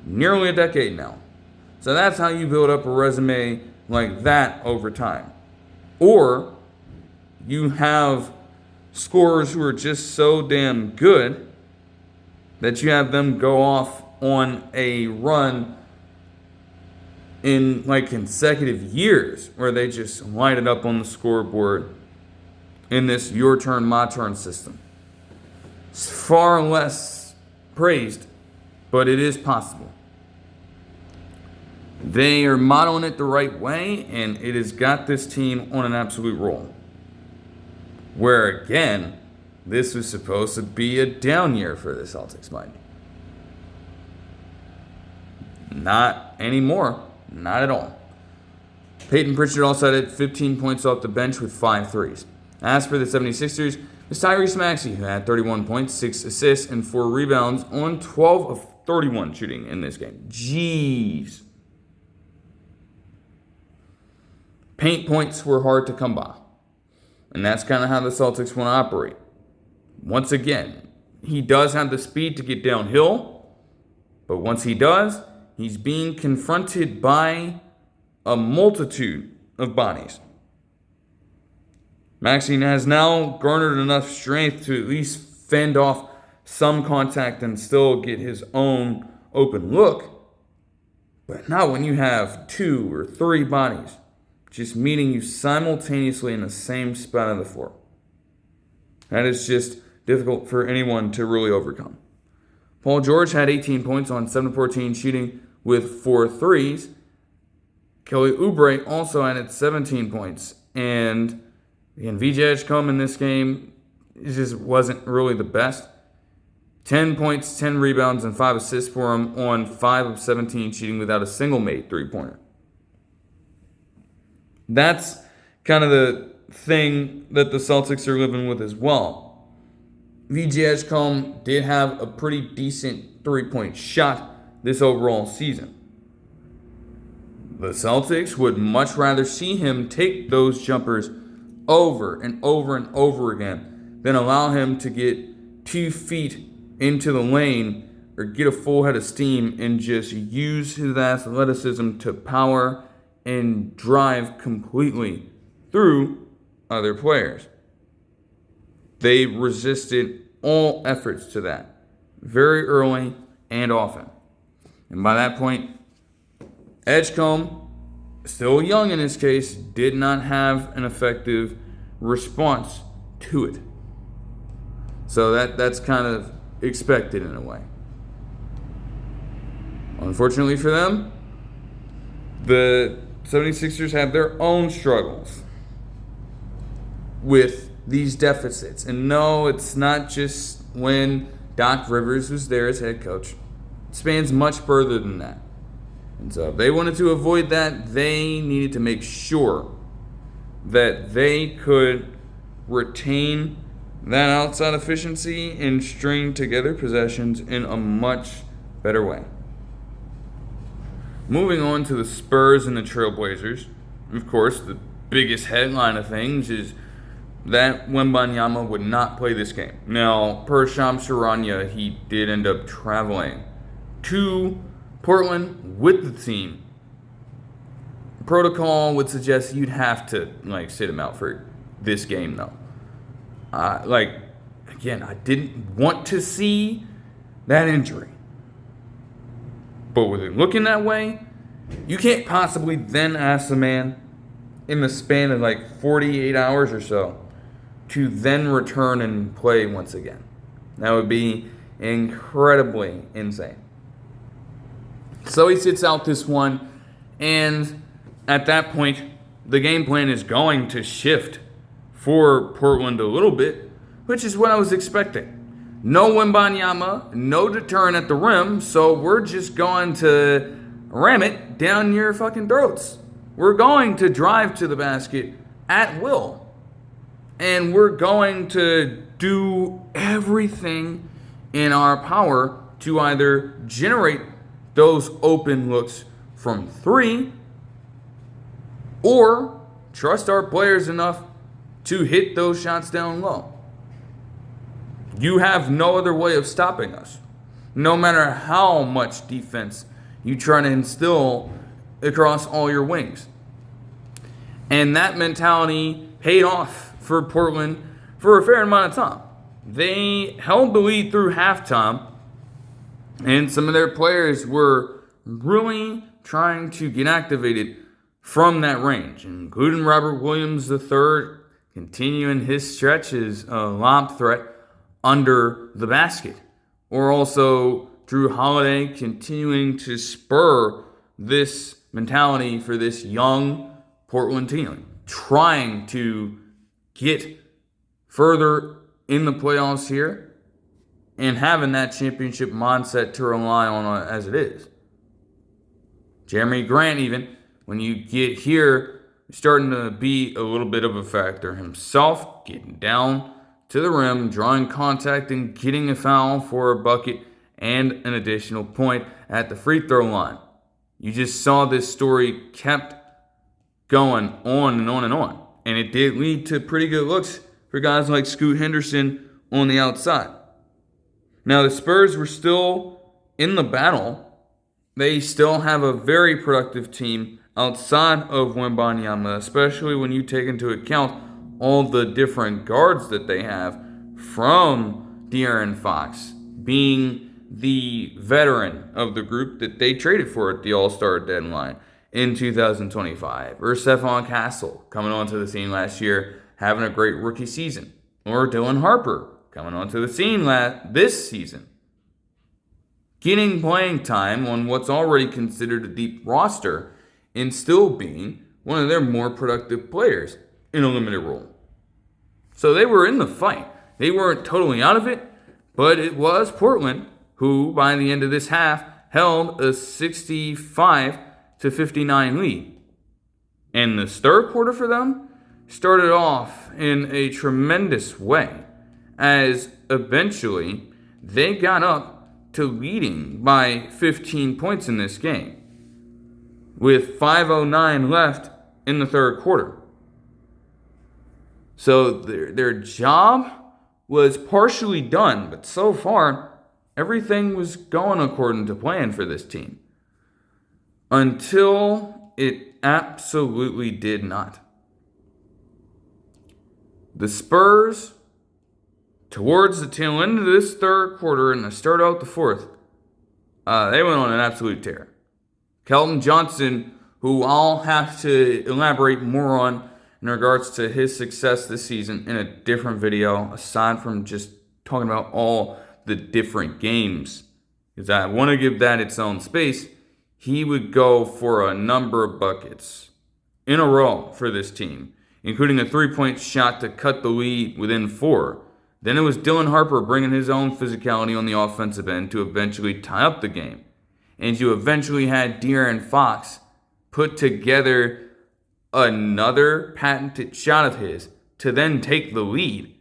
A: nearly a decade now. So that's how you build up a resume like that over time. Or you have scorers who are just so damn good that you have them go off on a run in like consecutive years where they just light it up on the scoreboard in this your turn, my turn system. It's far less praised, but it is possible. They are modeling it the right way, and it has got this team on an absolute roll. Where, again, this was supposed to be a down year for the Celtics, mind you. Not anymore. Not at all. Peyton Pritchard also had 15 points off the bench with 5 threes. As for the 76ers, it was Tyrese Maxey, who had 31 points, 6 assists, and 4 rebounds on 12 of 31 shooting in this game. Jeez. Paint points were hard to come by. And that's kind of how the Celtics want to operate. Once again, he does have the speed to get downhill, but once he does, he's being confronted by a multitude of bodies. Maxine has now garnered enough strength to at least fend off some contact and still get his own open look. But not when you have 2 or 3 bodies just meeting you simultaneously in the same spot of the floor. That is just difficult for anyone to really overcome. Paul George had 18 points on 7-14 shooting with 4 threes. Kelly Oubre also added 17 points. And again, VJ Edgecombe in this game just wasn't really the best. 10 points, 10 rebounds, and 5 assists for him on 5 of 17 shooting without a single made three-pointer. That's kind of the thing that the Celtics are living with as well. VJ Edgecombe did have a pretty decent three-point shot this overall season. The Celtics would much rather see him take those jumpers over and over and over again than allow him to get 2 feet into the lane or get a full head of steam and just use his athleticism to power and drive completely through other players. They resisted all efforts to that very early and often. And by that point, Edgecombe, still young in his case, did not have an effective response to it. So that's kind of expected in a way. Unfortunately for them, the 76ers have their own struggles with these deficits. And no, it's not just when Doc Rivers was there as head coach. It spans much further than that. And so if they wanted to avoid that, they needed to make sure that they could retain that outside efficiency and string together possessions in a much better way. Moving on to the Spurs and the Trailblazers. Of course, the biggest headline of things is that Wembanyama would not play this game. Now, per Shams Charania, he did end up traveling to Portland with the team. Protocol would suggest you'd have to sit him out for this game, though. Again, I didn't want to see that injury. But with it looking that way, you can't possibly then ask the man in the span of 48 hours or so to then return and play once again. That would be incredibly insane. So he sits out this one, And at that point, the game plan is going to shift for Portland a little bit, which is what I was expecting. No Wembanyama, no deterrent at the rim, so we're just going to ram it down your fucking throats. We're going to drive to the basket at will. And we're going to do everything in our power to either generate those open looks from three or trust our players enough to hit those shots down low. You have no other way of stopping us, no matter how much defense you try to instill across all your wings. And that mentality paid off for Portland for a fair amount of time. They held the lead through halftime, and some of their players were really trying to get activated from that range, including Robert Williams III continuing his stretches of lob threat under the basket, or also Drew Holiday continuing to spur this mentality for this young Portland team, trying to get further in the playoffs here and having that championship mindset to rely on as it is. Jeremy Grant, even, when you get here, starting to be a little bit of a factor himself, getting down to the rim, drawing contact, and getting a foul for a bucket and an additional point at the free throw line. You just saw this story kept going on and on and on. And it did lead to pretty good looks for guys like Scoot Henderson on the outside. Now, the Spurs were still in the battle. They still have a very productive team outside of Wembanyama, especially when you take into account all the different guards that they have, from De'Aaron Fox being the veteran of the group that they traded for at the All-Star deadline in 2025, or Stephon Castle coming onto the scene last year, having a great rookie season, or Dylan Harper coming onto the scene this season, getting playing time on what's already considered a deep roster and still being one of their more productive players in a limited role. So they were in the fight. They weren't totally out of it, but it was Portland who, by the end of this half, held a 65-59 lead. And the third quarter for them started off in a tremendous way, as eventually they got up to leading by 15 points in this game, with 5:09 left in the third quarter. So their job was partially done, but so far, everything was going according to plan for this team. Until it absolutely did not. The Spurs, towards the tail end of this third quarter and the start out the fourth, they went on an absolute tear. Keldon Johnson, who I'll have to elaborate more on in regards to his success this season in a different video, aside from just talking about all the different games, because I want to give that its own space. He would go for a number of buckets in a row for this team, including a three-point shot to cut the lead within 4. Then it was Dylan Harper bringing his own physicality on the offensive end to eventually tie up the game. And you eventually had De'Aaron Fox put together another patented shot of his to then take the lead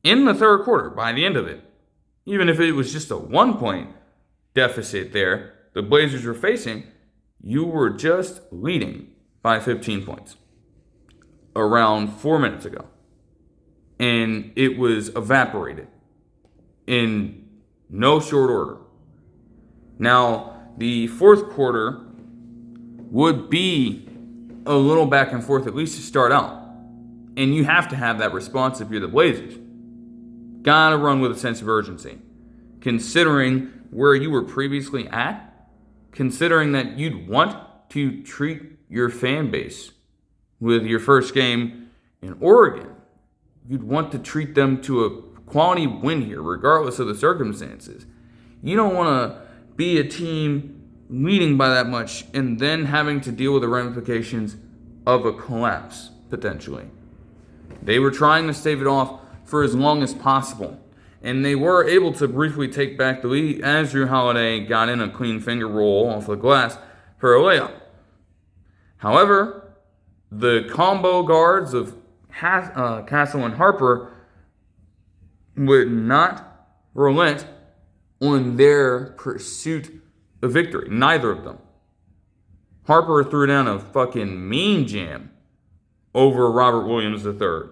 A: in the third quarter by the end of it. Even if it was just a 1-point deficit there the Blazers were facing, you were just leading by 15 points around 4 minutes ago. And it was evaporated in no short order. Now, the fourth quarter would be a little back and forth, at least to start out. And you have to have that response if you're the Blazers. Gotta run with a sense of urgency. Considering where you were previously at, considering that you'd want to treat your fan base with your first game in Oregon, you'd want to treat them to a quality win here, regardless of the circumstances. You don't want to be a team leading by that much and then having to deal with the ramifications of a collapse, potentially. They were trying to stave it off for as long as possible, and they were able to briefly take back the lead as Jrue Holiday got in a clean finger roll off the glass for a layup. However, the combo guards of Castle and Harper would not relent on their pursuit of victory. Neither of them. Harper threw down a fucking mean jam over Robert Williams III,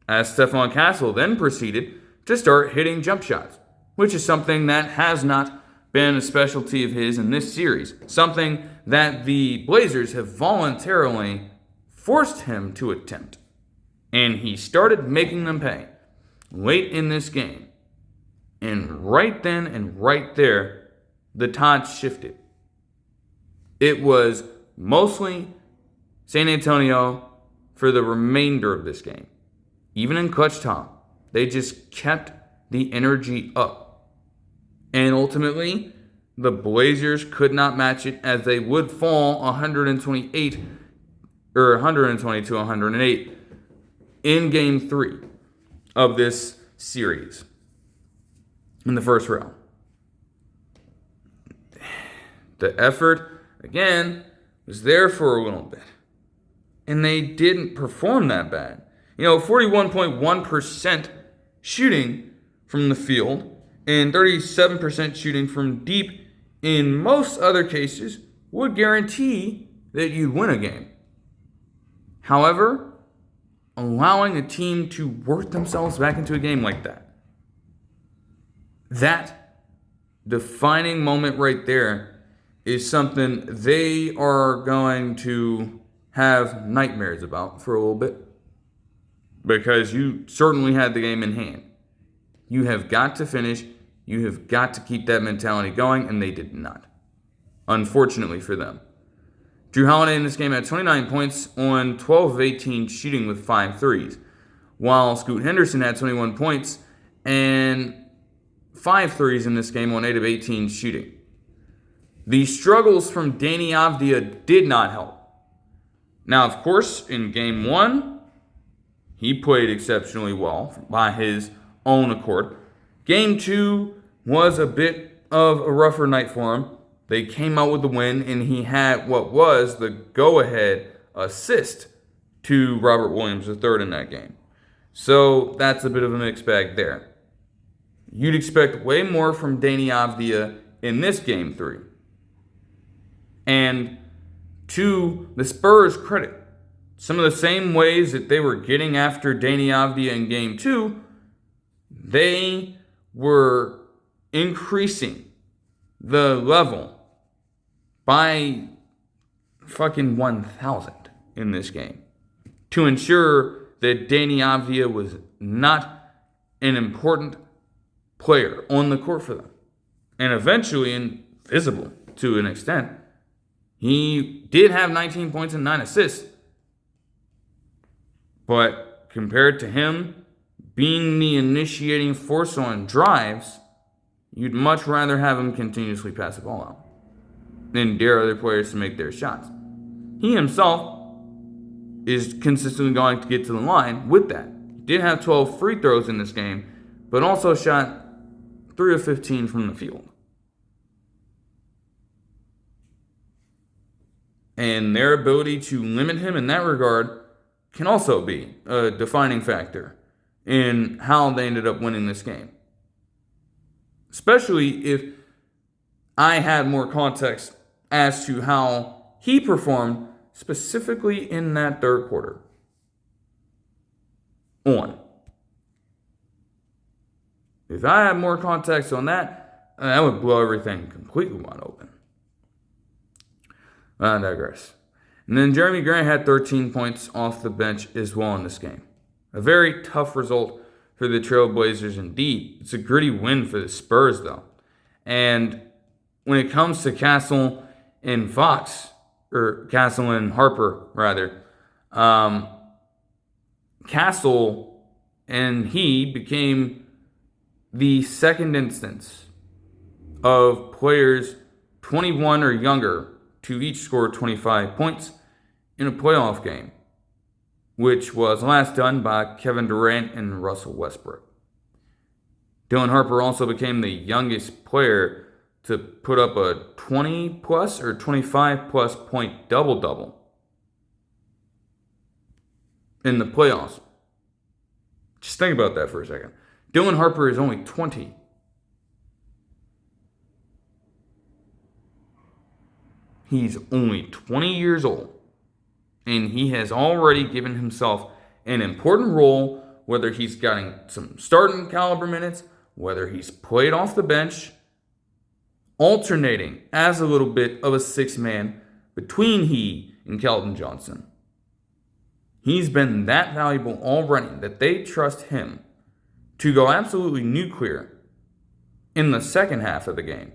A: as Stephon Castle then proceeded to start hitting jump shots, which is something that has not been a specialty of his in this series, something that the Blazers have voluntarily forced him to attempt. And he started making them pay late in this game. And right then and right there, the tide shifted. It was mostly San Antonio for the remainder of this game. Even in clutch time, they just kept the energy up. And ultimately, the Blazers could not match it as they would fall 128 or 120 to 108 in Game 3 of this series in the first round. The effort, again, was there for a little bit. And they didn't perform that bad. 41.1% shooting from the field and 37% shooting from deep in most other cases would guarantee that you'd win a game. However, allowing a team to work themselves back into a game like that defining moment right there is something they are going to have nightmares about for a little bit, because you certainly had the game in hand. You have got to finish. You have got to keep that mentality going, and they did not, unfortunately for them. Jrue Holiday in this game had 29 points on 12 of 18 shooting with 5 threes, while Scoot Henderson had 21 points and 5 threes in this game on 8 of 18 shooting. The struggles from Deni Avdija did not help. Now, of course, in Game 1, he played exceptionally well by his own accord. Game 2 was a bit of a rougher night for him. They came out with the win, and he had what was the go-ahead assist to Robert Williams III in that game. So that's a bit of a mixed bag there. You'd expect way more from Deni Avdija in this Game 3. And to the Spurs' credit, some of the same ways that they were getting after Deni Avdija in Game 2, they were increasing the level by fucking 1,000 in this game to ensure that Deni Avdija was not an important player on the court for them. And eventually invisible to an extent. He did have 19 points and 9 assists. But compared to him being the initiating force on drives, you'd much rather have him continuously pass the ball out than dare other players to make their shots. He himself is consistently going to get to the line with that. He did have 12 free throws in this game, but also shot 3 of 15 from the field. And their ability to limit him in that regard can also be a defining factor in how they ended up winning this game. Especially if I had more context as to how he performed specifically in that third quarter. If I had more context on that, that would blow everything completely wide open. I digress. And then Jeremy Grant had 13 points off the bench as well in this game. A very tough result for the Trailblazers indeed. It's a gritty win for the Spurs, though. And when it comes to Castle and Castle and Harper, rather, Castle and he became the second instance of players 21 or younger to each score 25 points in a playoff game, which was last done by Kevin Durant and Russell Westbrook. Dylan Harper also became the youngest player to put up a 20-plus or 25-plus point double-double in the playoffs. Just think about that for a second. Dylan Harper is only 20. He's only 20 years old, and he has already given himself an important role, whether he's gotten some starting caliber minutes, whether he's played off the bench, alternating as a little bit of a six-man between he and Keldon Johnson. He's been that valuable already that they trust him to go absolutely nuclear in the second half of the game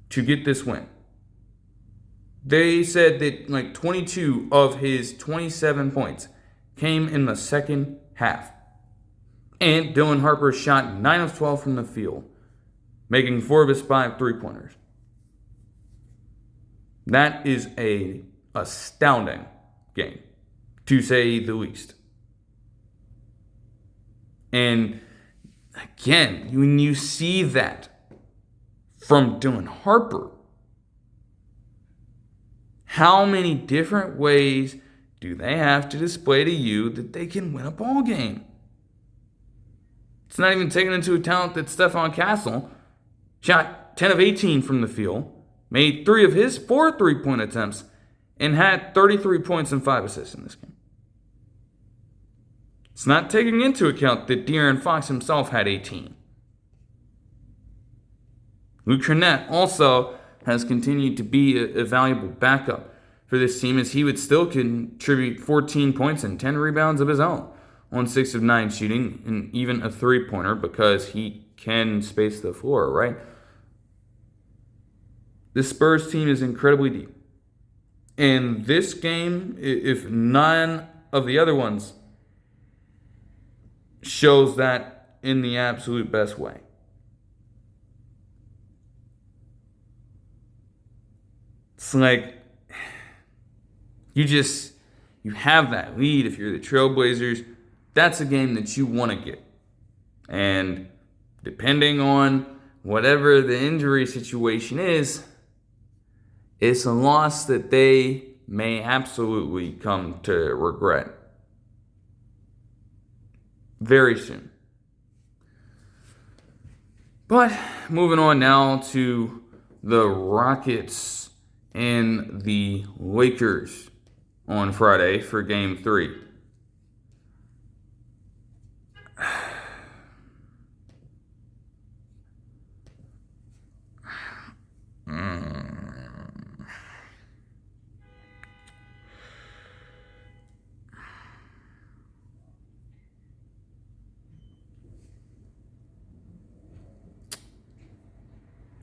A: to get this win. They said that 22 of his 27 points came in the second half. And Dylan Harper shot 9 of 12 from the field, making 4 of his 5 three-pointers. That is an astounding game, to say the least. And again, when you see that from Dylan Harper, how many different ways do they have to display to you that they can win a ball game? It's not even taking into account that Stephon Castle shot 10 of 18 from the field, made 3 of his 4 three-point attempts, and had 33 points and 5 assists in this game. It's not taking into account that De'Aaron Fox himself had 18. Luke Kornet also has continued to be a valuable backup for this team, as he would still contribute 14 points and 10 rebounds of his own on 6 of 9 shooting, and even a three-pointer because he can space the floor, right? The Spurs team is incredibly deep. And this game, if none of the other ones, shows that in the absolute best way. It's like you have that lead if you're the Trailblazers. That's a game that you want to get. And depending on whatever the injury situation is, it's a loss that they may absolutely come to regret very soon. But moving on now to the Rockets and the Lakers on Friday for Game 3.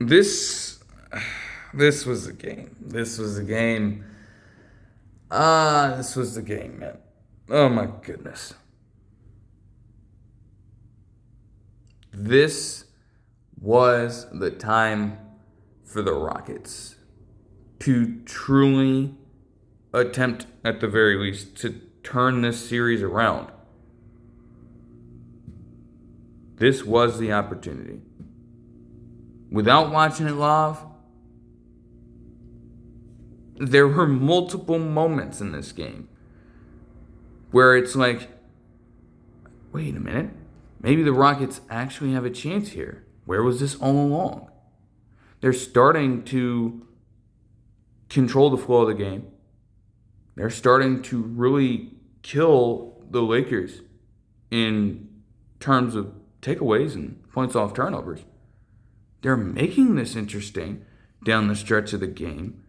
A: This was the game. This was the game, man. Oh my goodness. This was the time for the Rockets to truly attempt, at the very least, to turn this series around. This was the opportunity. Without watching it live, there were multiple moments in this game where it's like, wait a minute, maybe the Rockets actually have a chance here. Where was this all along? They're starting to control the flow of the game. They're starting to really kill the Lakers in terms of takeaways and points off turnovers. They're making this interesting down the stretch of the game.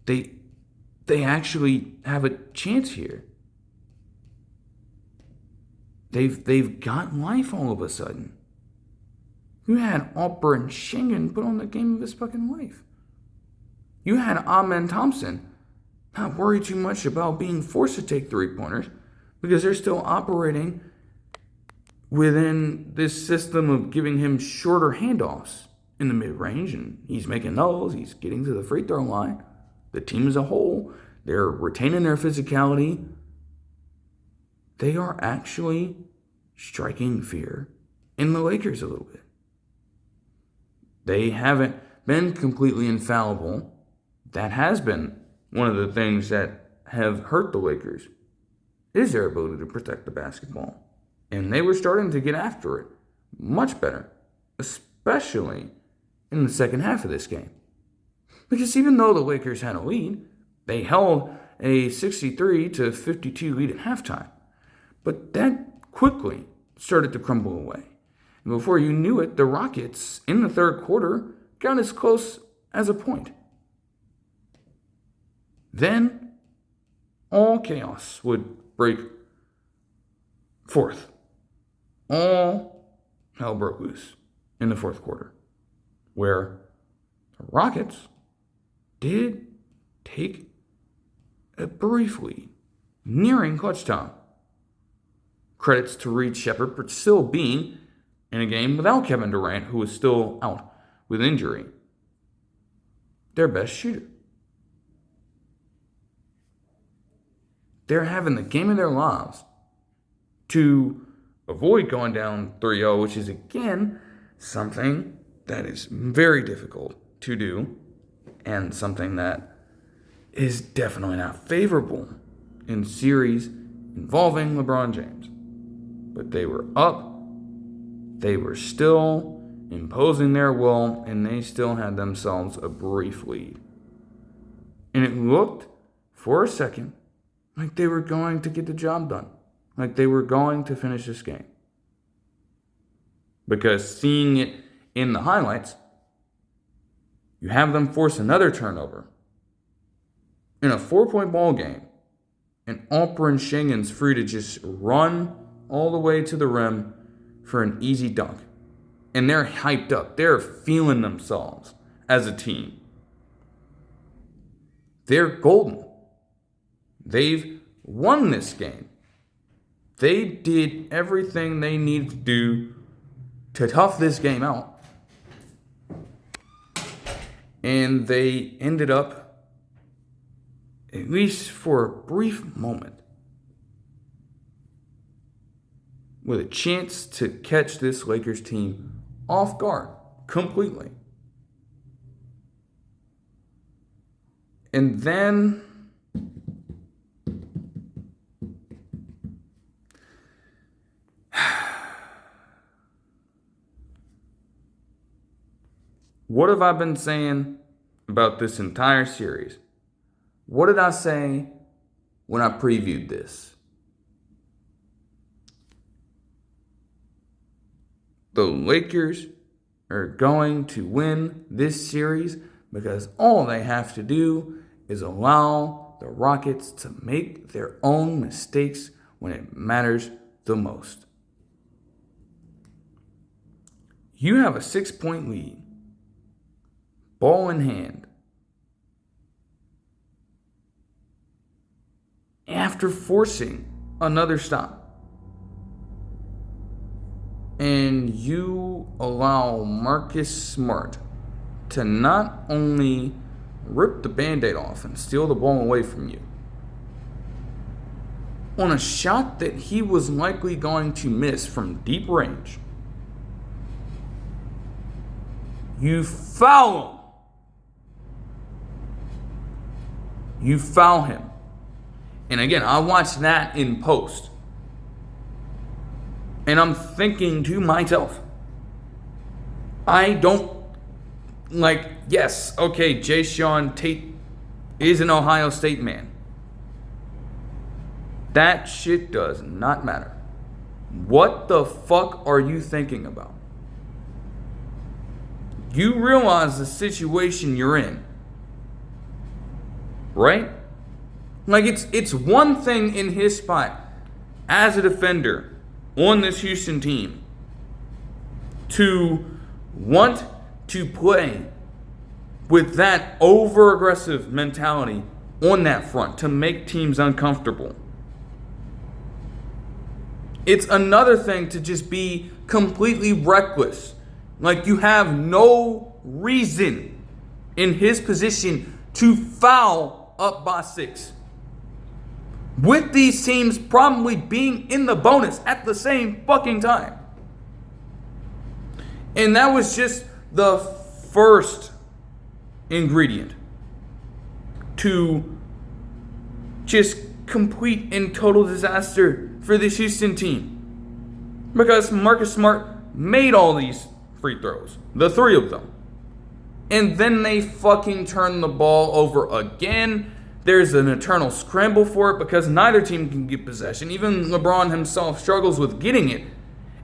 A: They actually have a chance here. They've got life all of a sudden. You had Alperen Sengun put on the game of his fucking life. You had Amen Thompson not worry too much about being forced to take three-pointers because they're still operating within this system of giving him shorter handoffs in the mid-range, and he's making those. He's getting to the free throw line. The team as a whole, they're retaining their physicality. They are actually striking fear in the Lakers a little bit. They haven't been completely infallible. That has been one of the things that have hurt the Lakers, is their ability to protect the basketball. And they were starting to get after it much better, especially in the second half of this game. Because even though the Lakers had a lead, they held a 63-52 lead at halftime. But that quickly started to crumble away. And before you knew it, the Rockets, in the third quarter, got as close as a point. Then, all chaos would break forth. All hell broke loose in the fourth quarter, where the Rockets did take a brief lead, nearing clutch time. Credits to Reed Shepherd for still being in a game without Kevin Durant, who was still out with injury, their best shooter. They're having the game of their lives to avoid going down 3-0, which is, again, something that is very difficult to do and something that is definitely not favorable in series involving LeBron James. But they were up. They were still imposing their will, and they still had themselves a brief lead. And it looked, for a second, like they were going to get the job done. Like they were going to finish this game. Because seeing it in the highlights, you have them force another turnover in a 4-point ball game, and Alperen Sengun's free to just run all the way to the rim for an easy dunk. And they're hyped up. They're feeling themselves as a team. They're golden. They've won this game. They did everything they needed to do to tough this game out. And they ended up, at least for a brief moment, with a chance to catch this Lakers team off guard completely. And then what have I been saying about this entire series? What did I say when I previewed this? The Lakers are going to win this series because all they have to do is allow the Rockets to make their own mistakes when it matters the most. You have a 6-point lead, ball in hand, after forcing another stop. And you allow Marcus Smart to not only rip the Band-Aid off and steal the ball away from you on a shot that he was likely going to miss from deep range. You foul him. You foul him. And again, I watched that in post. And I'm thinking to myself, I don't, yes, okay, Jayshawn Tate is an Ohio State man. That shit does not matter. What the fuck are you thinking about? You realize the situation you're in, right? It's one thing in his spot as a defender on this Houston team to want to play with that over-aggressive mentality on that front to make teams uncomfortable. It's another thing to just be completely reckless. Like you have no reason in his position to foul up by 6. With these teams probably being in the bonus at the same fucking time. And that was just the first ingredient to just complete and total disaster for this Houston team. Because Marcus Smart made all these free throws, the 3 of them. And then they fucking turn the ball over again. There's an eternal scramble for it because neither team can get possession. Even LeBron himself struggles with getting it.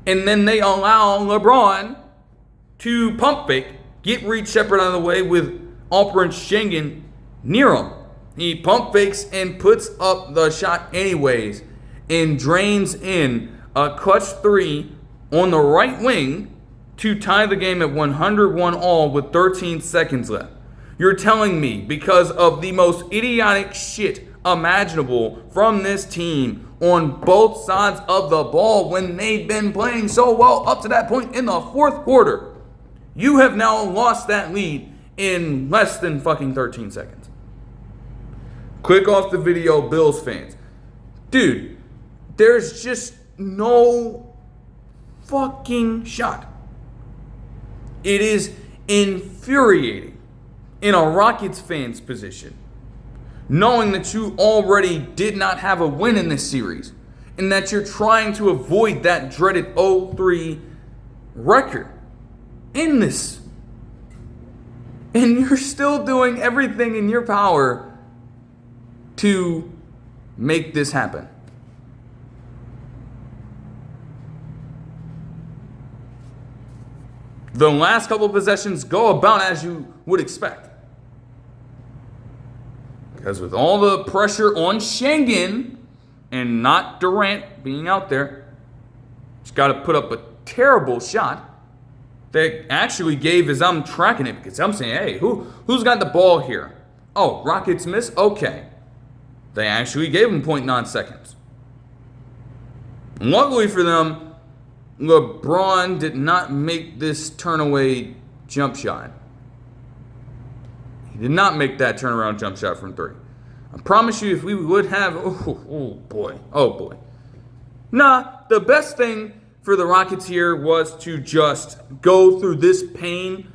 A: And then they allow LeBron to pump fake, get Reed Shepherd out of the way with Alperen Sengun near him. He pump fakes and puts up the shot anyways and drains in a clutch 3 on the right wing to tie the game at 101 all with 13 seconds left. You're telling me because of the most idiotic shit imaginable from this team on both sides of the ball when they've been playing so well up to that point in the 4th quarter, you have now lost that lead in less than fucking 13 seconds. Click off the video, Bills fans. Dude, there's just no fucking shot. It is infuriating in a Rockets fan's position, knowing that you already did not have a win in this series and that you're trying to avoid that dreaded 0-3 record in this. And you're still doing everything in your power to make this happen. The last couple of possessions go about as you would expect. Because with all the pressure on Sengun and not Durant being out there, he's got to put up a terrible shot that actually gave, as I'm tracking it, because I'm saying, hey, who's got the ball here? Oh, Rockets miss? Okay. They actually gave him 0.9 seconds. Luckily for them, LeBron did not make this turnaway jump shot. He did not make that turnaround jump shot from 3. I promise you, if we would have, oh boy. Nah, the best thing for the Rockets here was to just go through this pain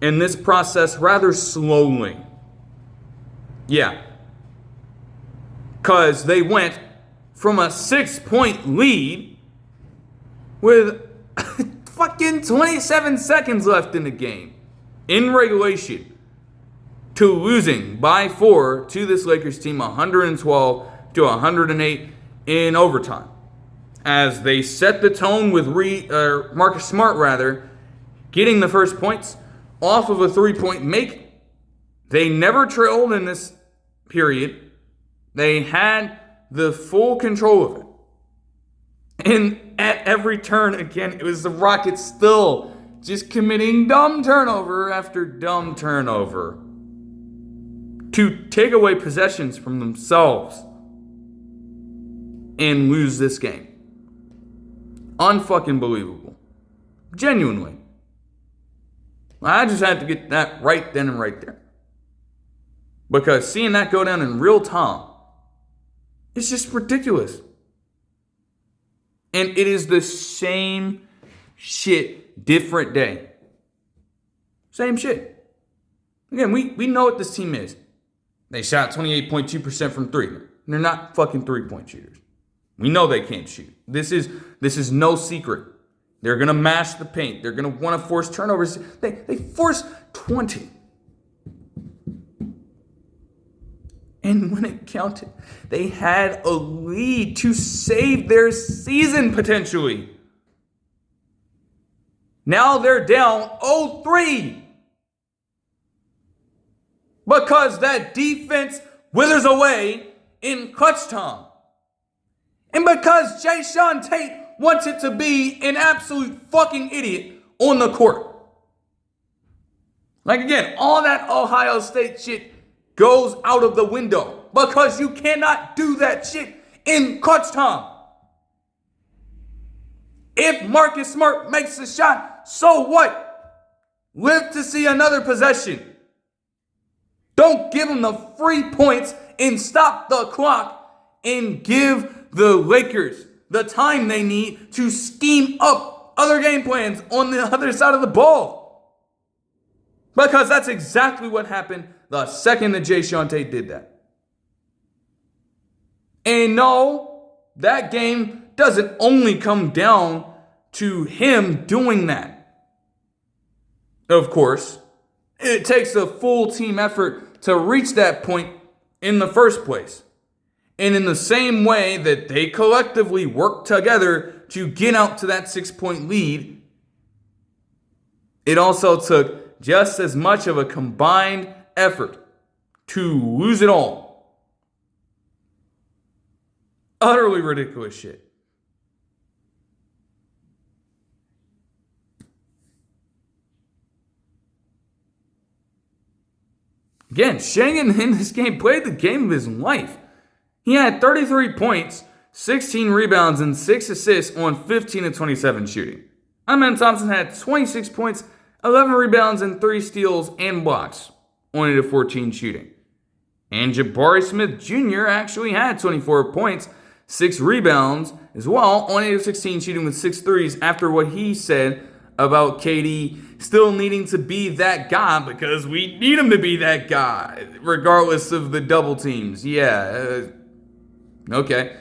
A: and this process rather slowly. Yeah. Because they went from a 6-point lead with fucking 27 seconds left in the game in regulation to losing by 4 to this Lakers team 112 to 108 in overtime. As they set the tone with Marcus Smart, getting the first points off of a 3-point make. They never trailed in this period. They had the full control of it. And at every turn, again, it was the Rockets still just committing dumb turnover after dumb turnover to take away possessions from themselves and lose this game. Unfucking believable. Genuinely. I just had to get that right then and right there. Because seeing that go down in real time, it's just ridiculous. And it is the same shit, different day. Same shit. Again, we know what this team is. They shot 28.2% from 3. They're not fucking 3-point shooters. We know they can't shoot. This is no secret. They're going to mash the paint. They're going to want to force turnovers. They forced 20. And when it counted, they had a lead to save their season potentially. Now they're down 0-3. Because that defense withers away in clutch time. And because Jae'Sean Tate wants it to be an absolute fucking idiot on the court. Like again, all that Ohio State shit goes out of the window because you cannot do that shit in clutch time. If Marcus Smart makes a shot, so what? Live to see another possession. Don't give them the free points and stop the clock and give the Lakers the time they need to scheme up other game plans on the other side of the ball. Because that's exactly what happened the second that Jae'Sean Tate did that. And no, that game doesn't only come down to him doing that. Of course, it takes a full team effort to reach that point in the first place. And in the same way that they collectively worked together to get out to that 6-point lead, it also took just as much of a combined effort to lose it all. Utterly ridiculous shit. Again, Shannon in this game played the game of his life. He had 33 points, 16 rebounds, and 6 assists on 15 of 27 shooting. Amen Thompson had 26 points, 11 rebounds, and 3 steals and blocks on 8 of 14 shooting. And Jabari Smith Jr. actually had 24 points, 6 rebounds as well on 8 of 16 shooting with 6 threes after what he said about KD still needing to be that guy because we need him to be that guy regardless of the double teams. Okay.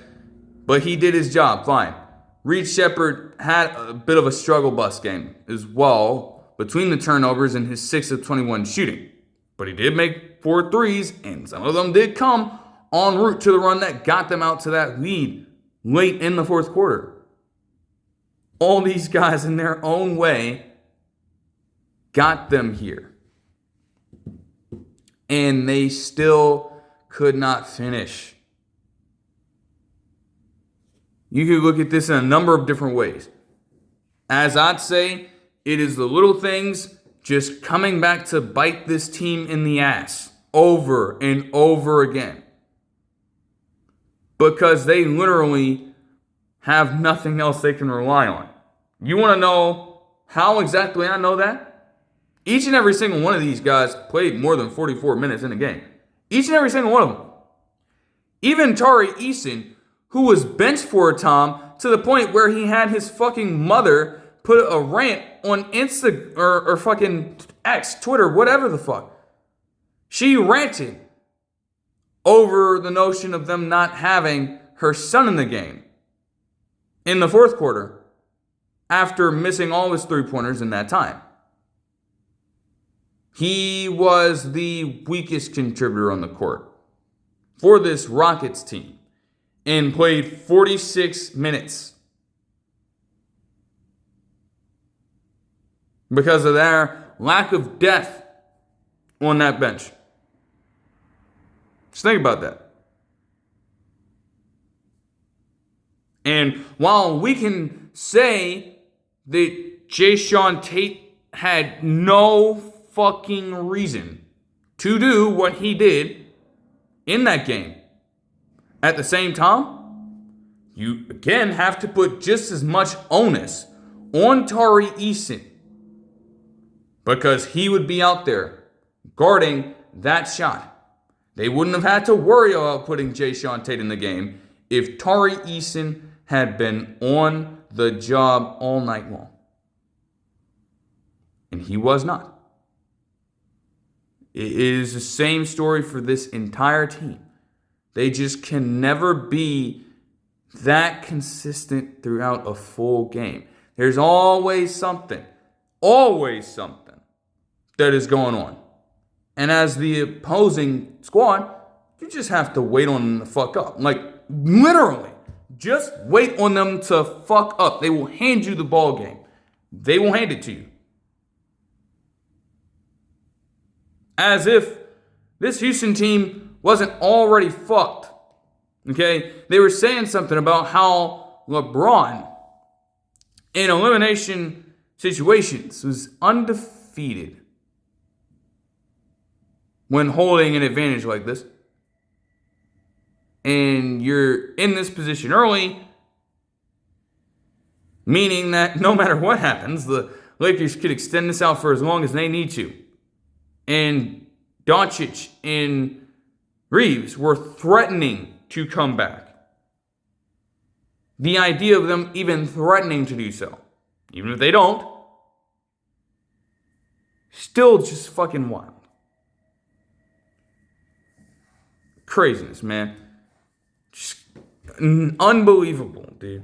A: But he did his job, fine. Reed Shepherd had a bit of a struggle bus game as well between the turnovers and his 6 of 21 shooting. But he did make 4 threes, and some of them did come en route to the run that got them out to that lead late in the fourth quarter. All these guys in their own way got them here. And they still could not finish. You could look at this in a number of different ways. As I'd say, it is the little things just coming back to bite this team in the ass over and over again. Because they literally have nothing else they can rely on. You want to know how exactly I know that? Each and every single one of these guys played more than 44 minutes in a game. Each and every single one of them. Even Tari Eason, who was benched for a time to the point where he had his fucking mother put a rant on Insta or fucking X, Twitter, whatever the fuck. She ranted over the notion of them not having her son in the game in the fourth quarter after missing all his three-pointers in that time. He was the weakest contributor on the court for this Rockets team and played 46 minutes because of their lack of depth on that bench. Just think about that. And while we can say that Jae'Sean Tate had no fucking reason to do what he did in that game, at the same time, you again have to put just as much onus on Tari Eason because he would be out there guarding that shot. They wouldn't have had to worry about putting Jae'Sean Tate in the game if Tari Eason had been on the job all night long. And he was not. It is the same story for this entire team. They just can never be that consistent throughout a full game. There's always something that is going on. And as the opposing squad, you just have to wait on them to fuck up. Like, literally, just wait on them to fuck up. They will hand you the ball game. They will hand it to you. As if this Houston team wasn't already fucked. Okay? They were saying something about how LeBron, in elimination situations, was undefeated when holding an advantage like this. And you're in this position early, meaning that no matter what happens, the Lakers could extend this out for as long as they need to. And Doncic and Reeves were threatening to come back. The idea of them even threatening to do so, even if they don't, still just fucking wild. Craziness, man. Just unbelievable, dude.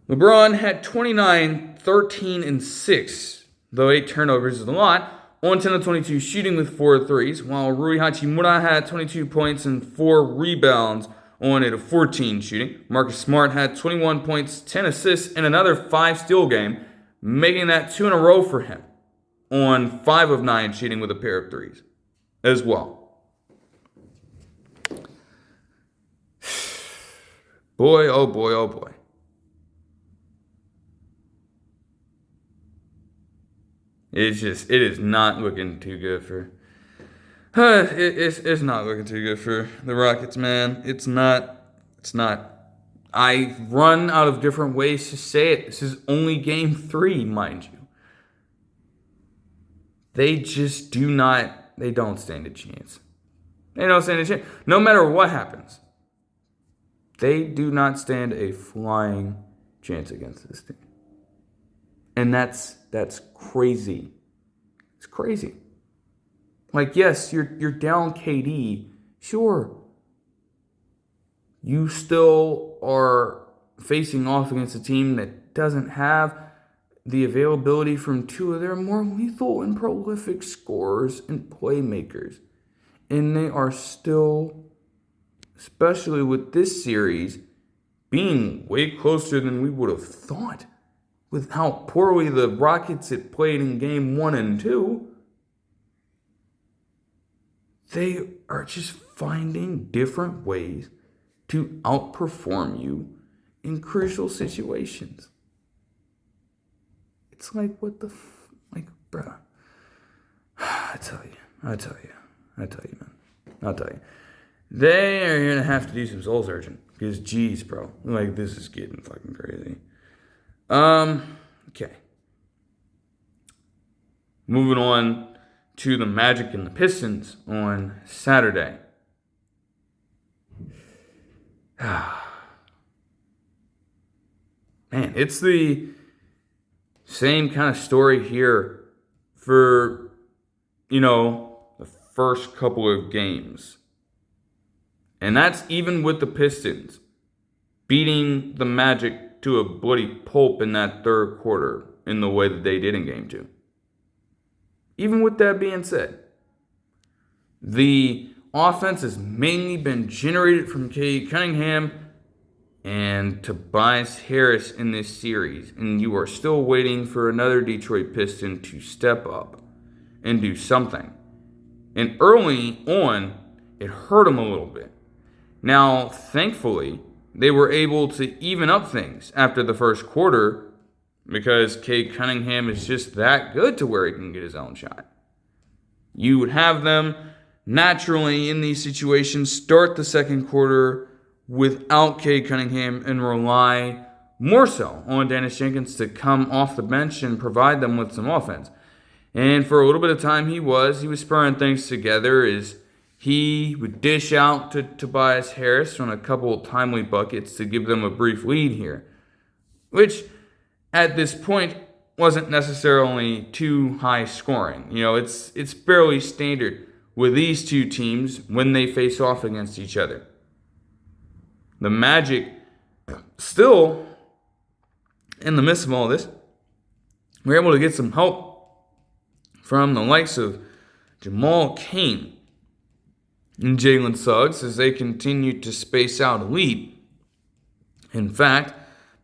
A: LeBron had 29, 13, and 6, though 8 turnovers is a lot, on 10 of 22 shooting with 4 threes, while Rui Hachimura had 22 points and 4 rebounds on 8 of 14 shooting. Marcus Smart had 21 points, 10 assists, and another 5 steal game, making that 2 in a row for him on 5 of 9 shooting with a pair of threes as well. Boy, oh boy, oh boy. It is not looking too good for... It's not looking too good for the Rockets, man. It's not. I run out of different ways to say it. This is only game 3, mind you. They just they don't stand a chance. They don't stand a chance. No matter what happens. They do not stand a flying chance against this team. And that's crazy. It's crazy. Like, yes, you're down KD. Sure. You still are facing off against a team that doesn't have the availability from 2 of their more lethal and prolific scorers and playmakers. And they are still, especially with this series, being way closer than we would have thought with how poorly the Rockets had played in game 1 and 2. They are just finding different ways to outperform you in crucial situations. It's like, what the like, bruh. I tell you, man. I'll tell you. They are going to have to do some soul searching. Because, geez, bro. Like, this is getting fucking crazy. Okay. Moving on to the Magic and the Pistons on Saturday. Man, it's the same kind of story here for, the first couple of games. And that's even with the Pistons beating the Magic to a bloody pulp in that third quarter in the way that they did in game 2. Even with that being said, the offense has mainly been generated from Cade Cunningham and Tobias Harris in this series. And you are still waiting for another Detroit Piston to step up and do something. And early on, it hurt them a little bit. Now, thankfully, they were able to even up things after the first quarter because Cade Cunningham is just that good to where he can get his own shot. You would have them naturally in these situations start the second quarter without Cade Cunningham and rely more so on Dennis Jenkins to come off the bench and provide them with some offense. And for a little bit of time he was spurring things together as he would dish out to Tobias Harris on a couple of timely buckets to give them a brief lead here, which at this point wasn't necessarily too high scoring. It's fairly standard with these two teams when they face off against each other. The Magic, still in the midst of all this, were able to get some help from the likes of Jamal Cain and Jalen Suggs as they continued to space out a lead. In fact,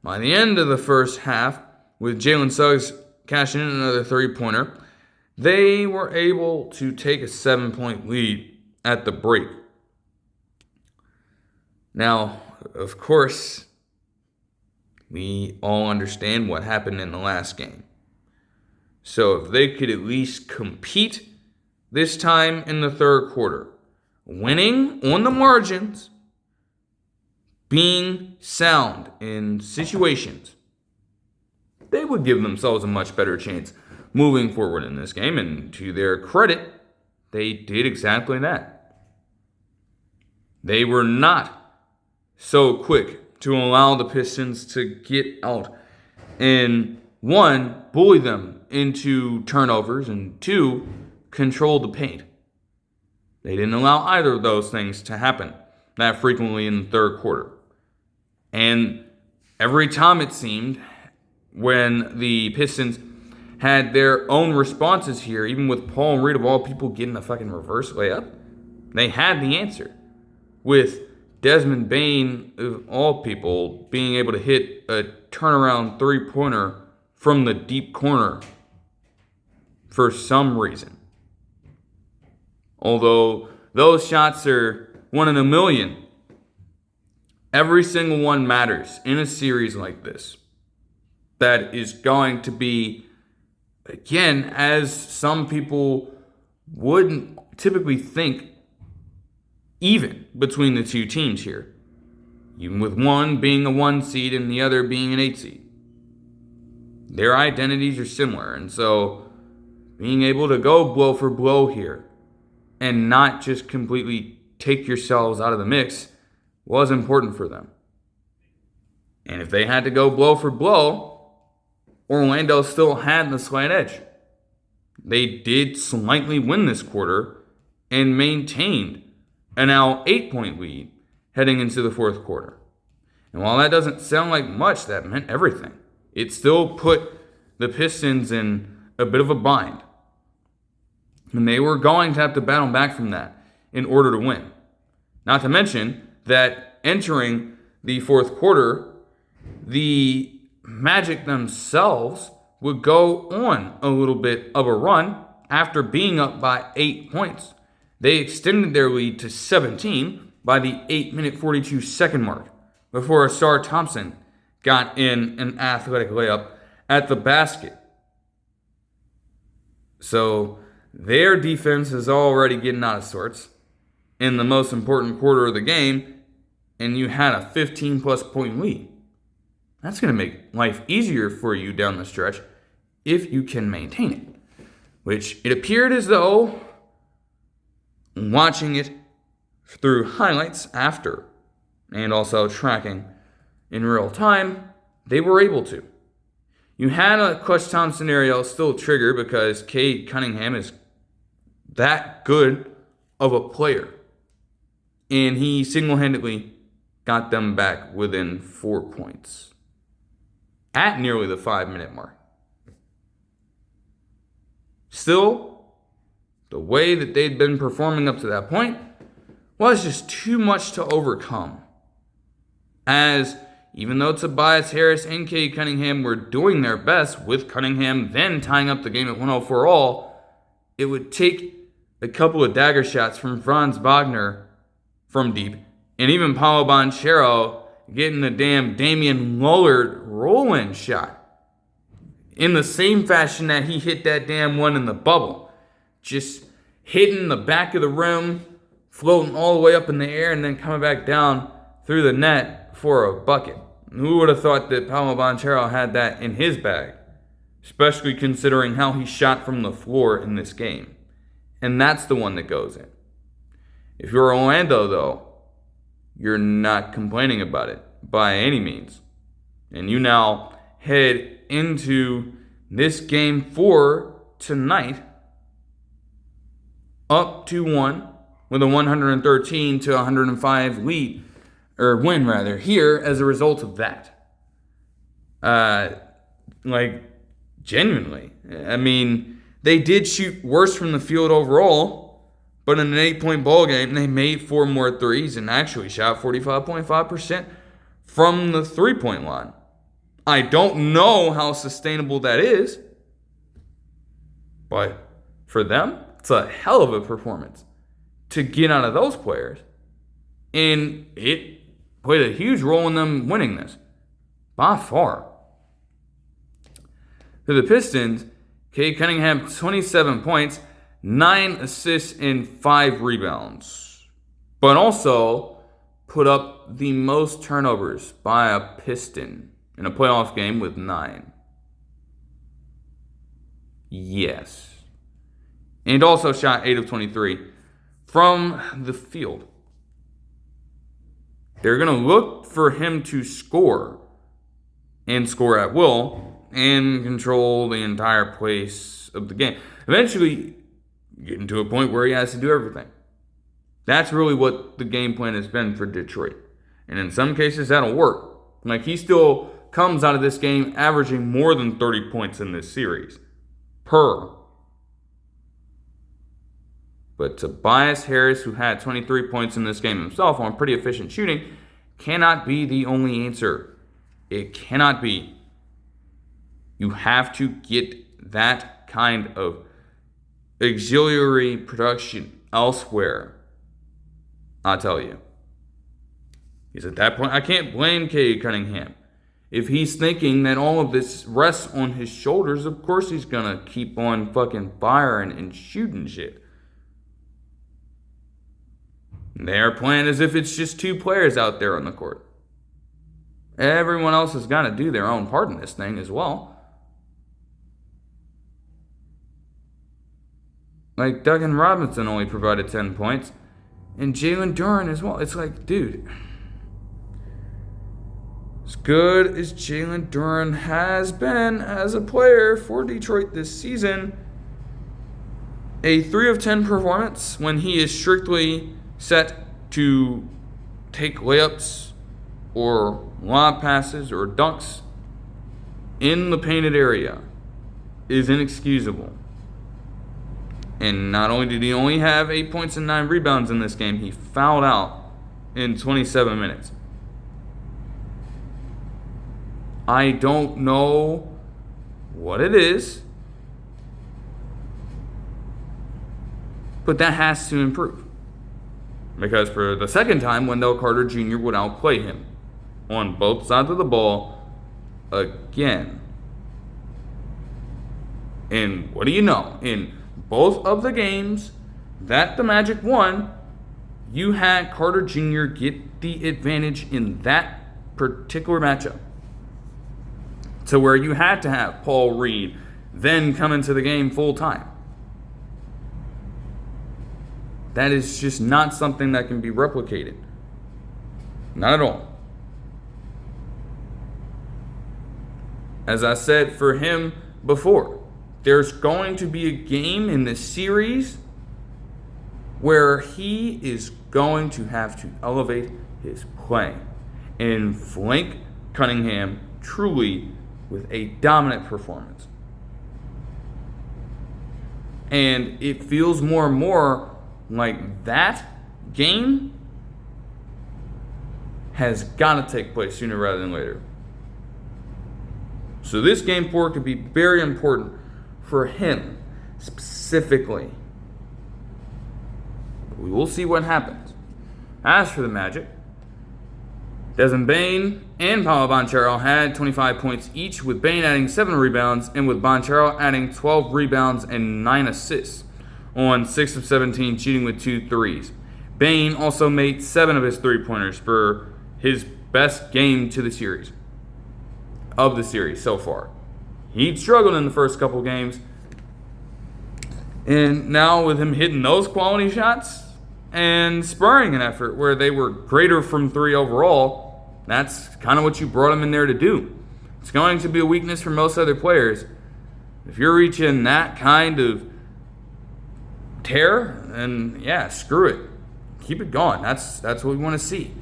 A: by the end of the first half, with Jalen Suggs cashing in another 3-pointer, they were able to take a 7-point lead at the break. Now, of course, we all understand what happened in the last game. So if they could at least compete this time in the third quarter, winning on the margins, being sound in situations, they would give themselves a much better chance moving forward in this game. And to their credit, they did exactly that. They were not so quick to allow the Pistons to get out and, one, bully them into turnovers, and two, control the paint. They didn't allow either of those things to happen that frequently in the third quarter. And every time it seemed, when the Pistons had their own responses here, even with Paul Reed of all people getting a fucking reverse layup, they had the answer. With Desmond Bane, of all people, being able to hit a turnaround three-pointer from the deep corner for some reason. Although those shots are 1 in a million, every single one matters in a series like this. That is going to be, again, as some people wouldn't typically think, even between the two teams here. Even with one being a 1 seed and the other being an 8 seed. Their identities are similar, and so being able to go blow for blow here and not just completely take yourselves out of the mix was important for them. And if they had to go blow for blow, Orlando still had the slight edge. They did slightly win this quarter and maintained a now 8-point lead heading into the fourth quarter. And while that doesn't sound like much, that meant everything. It still put the Pistons in a bit of a bind. And they were going to have to battle back from that in order to win. Not to mention that entering the fourth quarter, the Magic themselves would go on a little bit of a run after being up by 8 points. They extended their lead to 17 by the 8-minute 42-second mark before Asar Thompson got in an athletic layup at the basket. So their defense is already getting out of sorts in the most important quarter of the game, and you had a 15-plus point lead. That's going to make life easier for you down the stretch if you can maintain it, which it appeared as though, watching it through highlights after and also tracking in real time, they were able to. You had a clutch time scenario still trigger because Cade Cunningham is that good of a player. And he single-handedly got them back within 4 points at nearly the 5-minute mark. Still, the way that they'd been performing up to that point was just too much to overcome. As even though Tobias Harris and Cade Cunningham were doing their best, with Cunningham then tying up the game at 104 all, it would take a couple of dagger shots from Franz Wagner from deep, and even Paolo Banchero getting the damn Damian Lillard roll-in shot in the same fashion that he hit that damn one in the bubble. Just hitting the back of the rim, floating all the way up in the air, and then coming back down through the net for a bucket. Who would have thought that Paolo Banchero had that in his bag? Especially considering how he shot from the floor in this game. And that's the one that goes in. If you're Orlando, though, you're not complaining about it by any means. And you now head into this game 4 tonight up 2-1 with a 113 to 105 lead, or win rather, here as a result of that. Genuinely. I mean, they did shoot worse from the field overall, but in an 8-point ball game, they made 4 more threes and actually shot 45.5% from the 3-point line. I don't know how sustainable that is, but for them, it's a hell of a performance to get out of those players. And it played a huge role in them winning this, by far. For the Pistons, Cade Cunningham, 27 points, 9 assists, and 5 rebounds. But also put up the most turnovers by a Piston in a playoff game with 9. Yes. And also shot 8 of 23 from the field. They're going to look for him to score and score at will and control the entire pace of the game. Eventually, getting to a point where he has to do everything. That's really what the game plan has been for Detroit. And in some cases, that'll work. Like, he still comes out of this game averaging more than 30 points in this series. But Tobias Harris, who had 23 points in this game himself on pretty efficient shooting, cannot be the only answer. It cannot be. You have to get that kind of auxiliary production elsewhere. I'll tell you. Because at that point, I can't blame Cade Cunningham. If he's thinking that all of this rests on his shoulders, of course he's going to keep on fucking firing and shooting shit. They're playing as if it's just two players out there on the court. Everyone else has got to do their own part in this thing as well. Like, Duncan Robinson only provided 10 points. And Jalen Duren as well. It's like, dude. As good as Jalen Duren has been as a player for Detroit this season, a 3 of 10 performance when he is strictly set to take layups or lob passes or dunks in the painted area is inexcusable. And not only did he only have 8 points and 9 rebounds in this game, he fouled out in 27 minutes. I don't know what it is, but that has to improve. Because for the second time, Wendell Carter Jr. would outplay him on both sides of the ball again. And what do you know? In both of the games that the Magic won, you had Carter Jr. get the advantage in that particular matchup. To where you had to have Paul Reed then come into the game full time. That is just not something that can be replicated. Not at all. As I said for him before, there's going to be a game in this series where he is going to have to elevate his play and flank Cunningham truly with a dominant performance. And it feels more and more like that game has got to take place sooner rather than later. So this game 4 could be very important for him specifically. We will see what happens. As for the Magic, Desmond Bane and Paolo Banchero had 25 points each, with Bane adding 7 rebounds and with Banchero adding 12 rebounds and 9 assists on 6 of 17, shooting with 2 threes. Bane also made 7 of his 3-pointers for his best game to the series. Of the series so far. He'd struggled in the first couple games. And now with him hitting those quality shots and spurring an effort where they were greater from 3 overall, that's kind of what you brought him in there to do. It's going to be a weakness for most other players. If you're reaching that kind of tear, then yeah, screw it. Keep it going. That's what we want to see.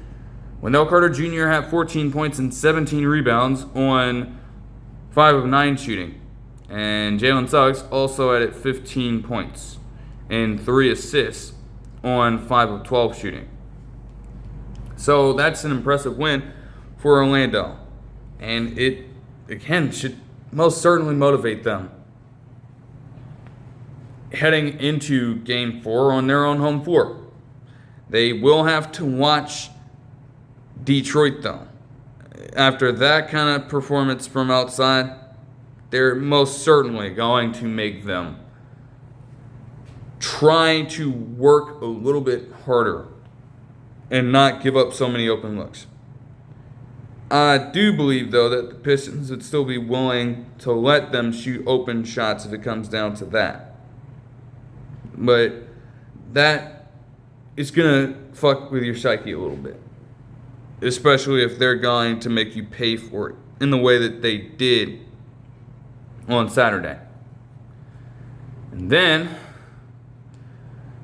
A: Wendell Carter Jr. had 14 points and 17 rebounds on 5 of 9 shooting. And Jalen Suggs also added 15 points and 3 assists on 5 of 12 shooting. So that's an impressive win for Orlando. And it, again, should most certainly motivate them heading into Game 4 on their own home floor. They will have to watch Detroit, though. After that kind of performance from outside, they're most certainly going to make them try to work a little bit harder and not give up so many open looks. I do believe, though, that the Pistons would still be willing to let them shoot open shots if it comes down to that. But that is going to fuck with your psyche a little bit. Especially if they're going to make you pay for it in the way that they did on Saturday. And then,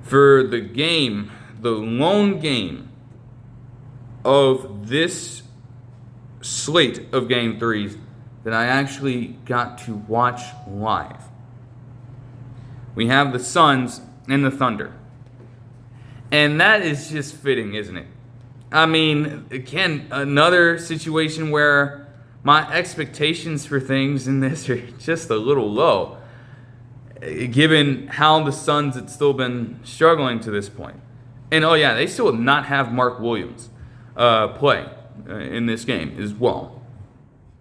A: for the game, the lone game of this slate of Game 3s that I actually got to watch live, we have the Suns and the Thunder. And that is just fitting, isn't it? I mean, again, another situation where my expectations for things in this are just a little low, given how the Suns had still been struggling to this point. And oh yeah, they still did not have Mark Williams play in this game as well.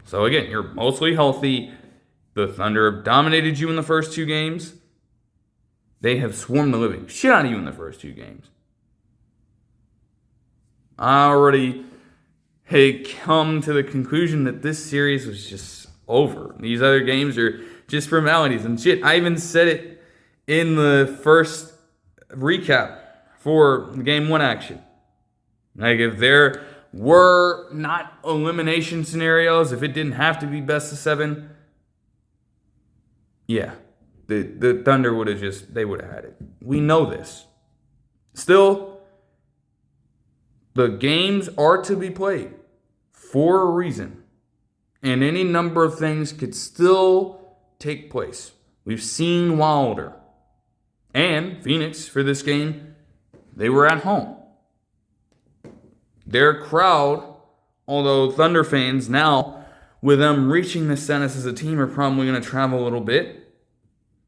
A: So again, you're mostly healthy. The Thunder have dominated you in the first 2 games. They have swarmed the living shit out of you in the first 2 games. I already had come to the conclusion that this series was just over. These other games are just formalities and shit. I even said it in the first recap for Game 1 action. Like, if there were not elimination scenarios, if it didn't have to be best of 7, yeah, the Thunder would have they would have had it. We know this. Still, the games are to be played for a reason. And any number of things could still take place. We've seen Wilder and Phoenix for this game. They were at home. Their crowd, although Thunder fans now, with them reaching the status as a team, are probably going to travel a little bit.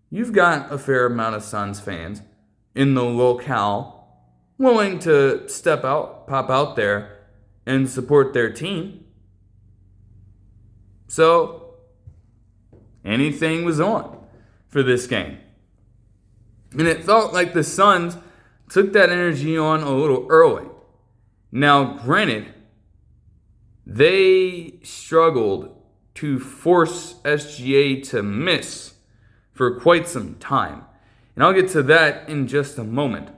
A: You've got a fair amount of Suns fans in the locale willing to step out, pop out there, and support their team. So, anything was on for this game. And it felt like the Suns took that energy on a little early. Now, granted, they struggled to force SGA to miss for quite some time. And I'll get to that in just a moment.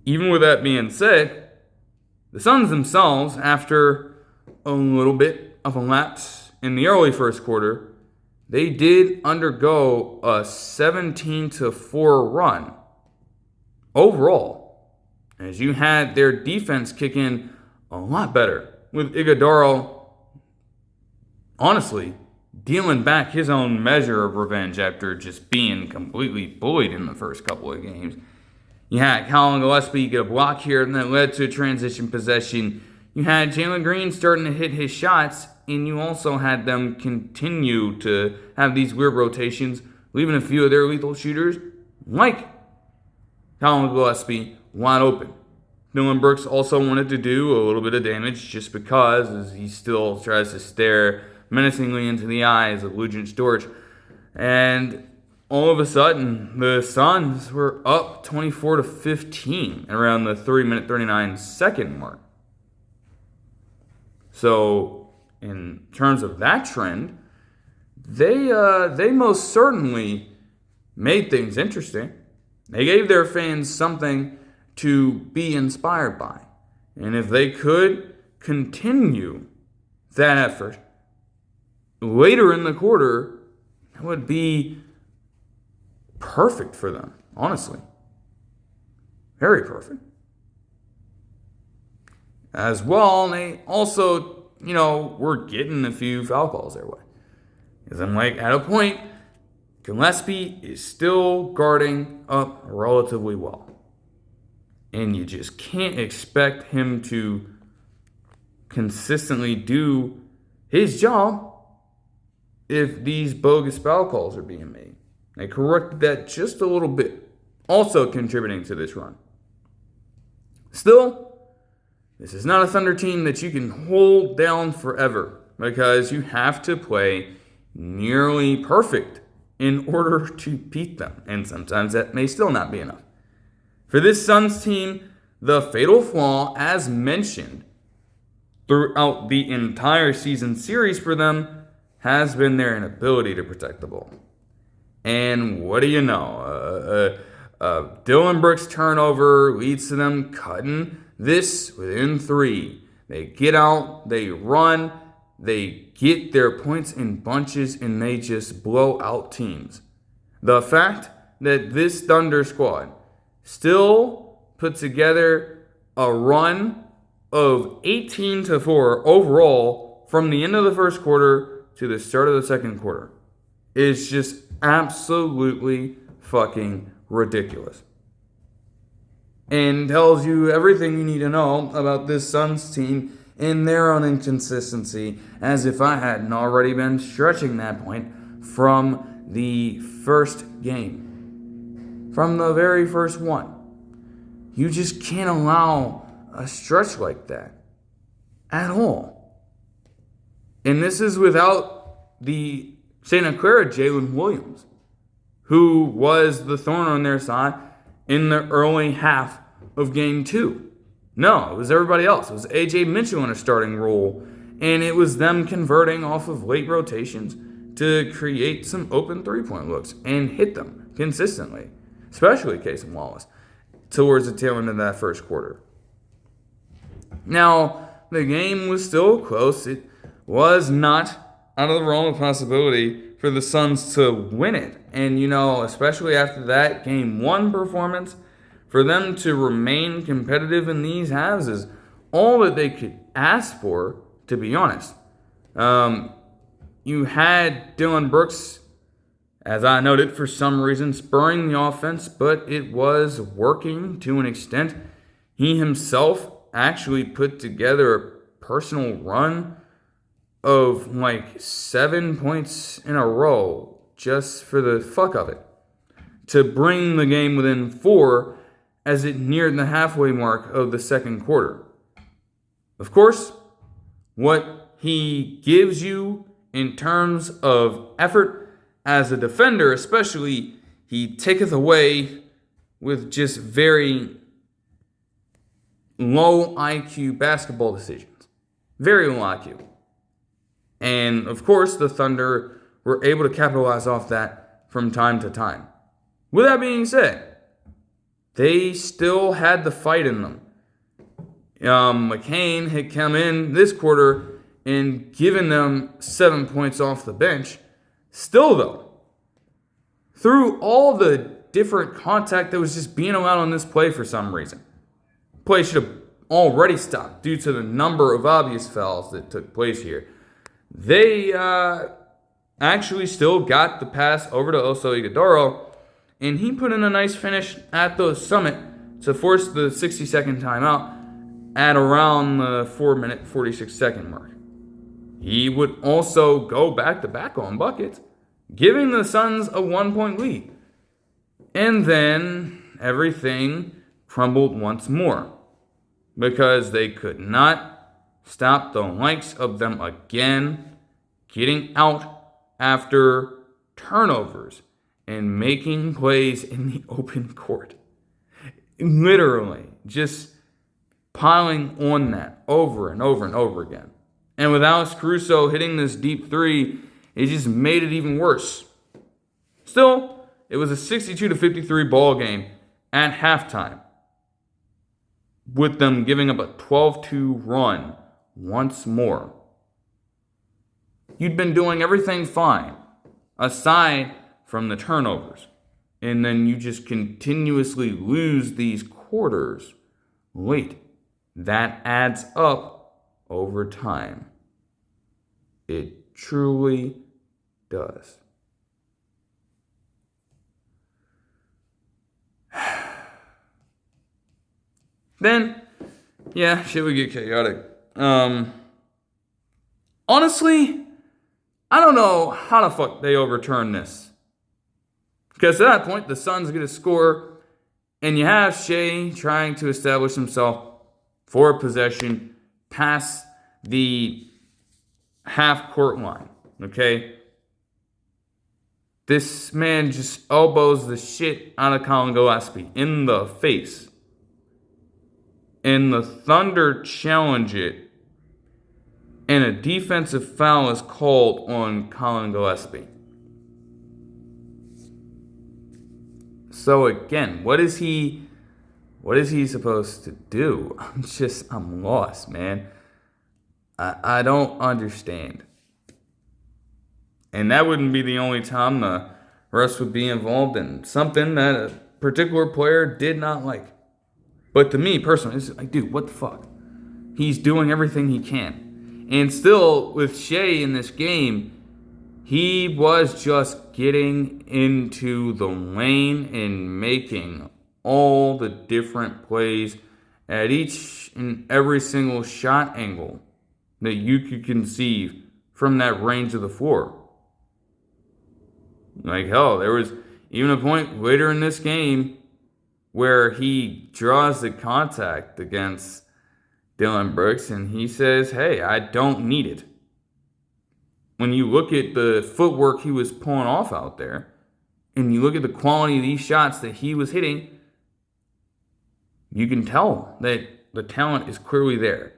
A: Even with that being said, the Suns themselves, after a little bit of a lapse in the early first quarter, they did undergo a 17-4 run overall, as you had their defense kick in a lot better, with Iguodala, honestly, dealing back his own measure of revenge after just being completely bullied in the first couple of games. You had Colin Gillespie get a block here, and that led to a transition possession. You had Jalen Green starting to hit his shots, and you also had them continue to have these weird rotations, leaving a few of their lethal shooters, like Colin Gillespie, wide open. Dylan Brooks also wanted to do a little bit of damage just because, as he still tries to stare menacingly into the eyes of Lucian Storch. And all of a sudden, the Suns were up 24-15 around the 3-minute 39-second mark. So, in terms of that trend, they most certainly made things interesting. They gave their fans something to be inspired by. And if they could continue that effort later in the quarter, that would be perfect for them, honestly. Very perfect. As well, they also, were getting a few foul calls their way. Because I'm like, at a point, Gillespie is still guarding up relatively well. And you just can't expect him to consistently do his job if these bogus foul calls are being made. They corrected that just a little bit, also contributing to this run. Still, this is not a Thunder team that you can hold down forever, because you have to play nearly perfect in order to beat them, and sometimes that may still not be enough. For this Suns team, the fatal flaw, as mentioned, throughout the entire season series for them has been their inability to protect the ball. And what do you know? Dylan Brooks' turnover leads to them cutting this within 3. They get out, they run, they get their points in bunches, and they just blow out teams. The fact that this Thunder squad still put together a run of 18-4 overall from the end of the first quarter to the start of the second quarter is just absolutely fucking ridiculous. And tells you everything you need to know about this Suns team and their own inconsistency, as if I hadn't already been stretching that point from the first game. From the very first one. You just can't allow a stretch like that at all. And this is without the Santa Clara Jalen Williams, who was the thorn on their side in the early half of Game 2. No, it was everybody else. It was A.J. Mitchell in a starting role, and it was them converting off of late rotations to create some open three-point looks and hit them consistently, especially Casey Wallace, towards the tail end of that first quarter. Now, the game was still close. It was not out of the realm of possibility for the Suns to win it. And, especially after that Game 1 performance, for them to remain competitive in these halves is all that they could ask for, to be honest. You had Dylan Brooks, as I noted, for some reason, spurring the offense, but it was working to an extent. He himself actually put together a personal run of 7 points in a row just for the fuck of it, to bring the game within 4 as it neared the halfway mark of the second quarter. Of course, what he gives you in terms of effort as a defender, especially, he taketh away with just very low IQ basketball decisions. Very low IQ. And, of course, the Thunder were able to capitalize off that from time to time. With that being said, they still had the fight in them. McCain had come in this quarter and given them 7 points off the bench. Still, though, through all the different contact that was just being allowed on this play for some reason, play should have already stopped due to the number of obvious fouls that took place here. They actually still got the pass over to Oso Ighodaro, and he put in a nice finish at the summit to force the 60-second timeout at around the 4-minute, 46-second mark. He would also go back-to-back on buckets, giving the Suns a 1-point lead. And then everything crumbled once more, because they could not stop the likes of them again getting out after turnovers and making plays in the open court. Literally, just piling on that over and over and over again. And with Alex Caruso hitting this deep three, it just made it even worse. Still, it was a 62-53 ball game at halftime, with them giving up a 12-2 run once more. You'd been doing everything fine, aside from the turnovers, and then you just continuously lose these quarters. Wait, that adds up over time. It truly does. Then, yeah, shit would get chaotic. Honestly, I don't know how the fuck they overturn this. Because at that point, the Suns get a score, and you have Shai trying to establish himself for a possession past the half-court line, okay? This man just elbows the shit out of Colin Gillespie in the face. And the Thunder challenge it and a defensive foul is called on Colin Gillespie. So again, what is he supposed to do? I'm lost, man. I don't understand. And that wouldn't be the only time the refs would be involved in something that a particular player did not like. But to me personally, it's like, dude, what the fuck? He's doing everything he can. And still, with Shai in this game, he was just getting into the lane and making all the different plays at each and every single shot angle that you could conceive from that range of the floor. Like, hell, there was even a point later in this game where he draws the contact against Dillon Brooks and he says, hey, I don't need it. When you look at the footwork he was pulling off out there, and you look at the quality of these shots that he was hitting, you can tell that the talent is clearly there.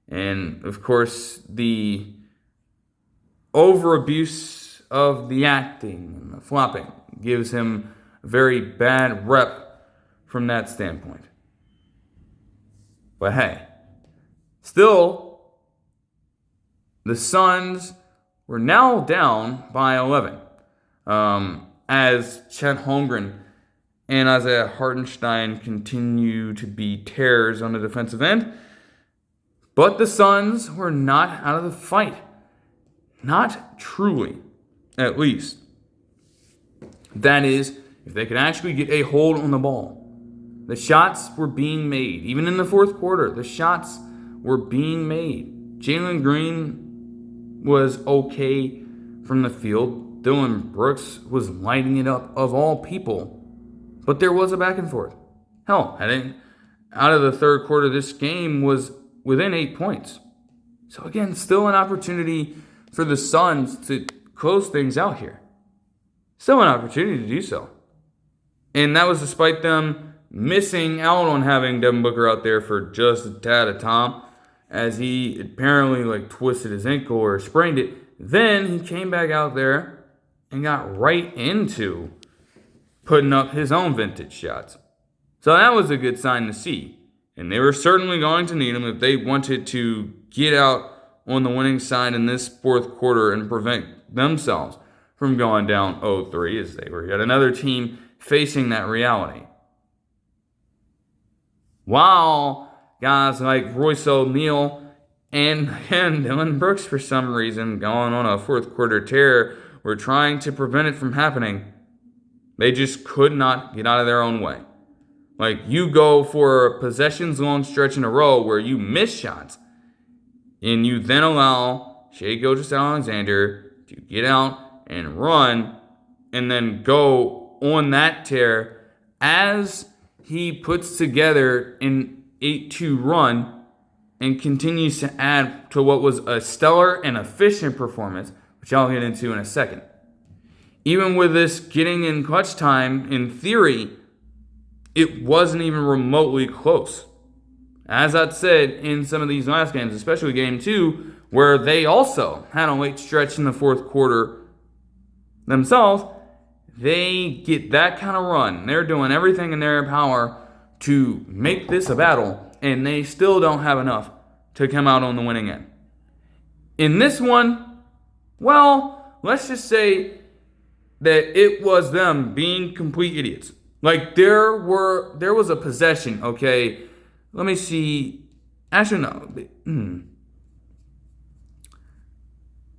A: And, of course, the over-abuse of the acting and the flopping gives him a very bad rep from that standpoint. But hey, still, the Suns were now down by 11 as Chet Holmgren and Isaiah Hartenstein continue to be terrors on the defensive end. But the Suns were not out of the fight. Not truly, at least. That is, if they could actually get a hold on the ball. The shots were being made. Even in the fourth quarter, the shots were being made. Jalen Green was okay from the field. Dillon Brooks was lighting it up, of all people. But there was a back and forth. Hell, heading out of the third quarter, this game was within 8 points. So again, still an opportunity for the Suns to close things out here. Still an opportunity to do so. And that was despite them missing out on having Devin Booker out there for just a tad of time, as he apparently twisted his ankle or sprained it. Then he came back out there and got right into putting up his own vintage shots. So that was a good sign to see. And they were certainly going to need him if they wanted to get out on the winning side in this fourth quarter and prevent themselves from going down 0-3, as they were yet another team facing that reality. While guys like Royce O'Neal and Dillon Brooks, for some reason, going on a fourth quarter tear, were trying to prevent it from happening, they just could not get out of their own way. You go for a possessions-long stretch in a row where you miss shots, and you then allow Shai Gilgeous-Alexander to get out and run, and then go on that tear as he puts together an 8-2 run and continues to add to what was a stellar and efficient performance, which I'll get into in a second. Even with this getting in clutch time, in theory, it wasn't even remotely close. As I'd said in some of these last games, especially game 2, where they also had a late stretch in the fourth quarter themselves, they get that kind of run. They're doing everything in their power to make this a battle, and they still don't have enough to come out on the winning end. In this one, well, let's just say that it was them being complete idiots. There was a possession, okay? Let me see. Actually, no.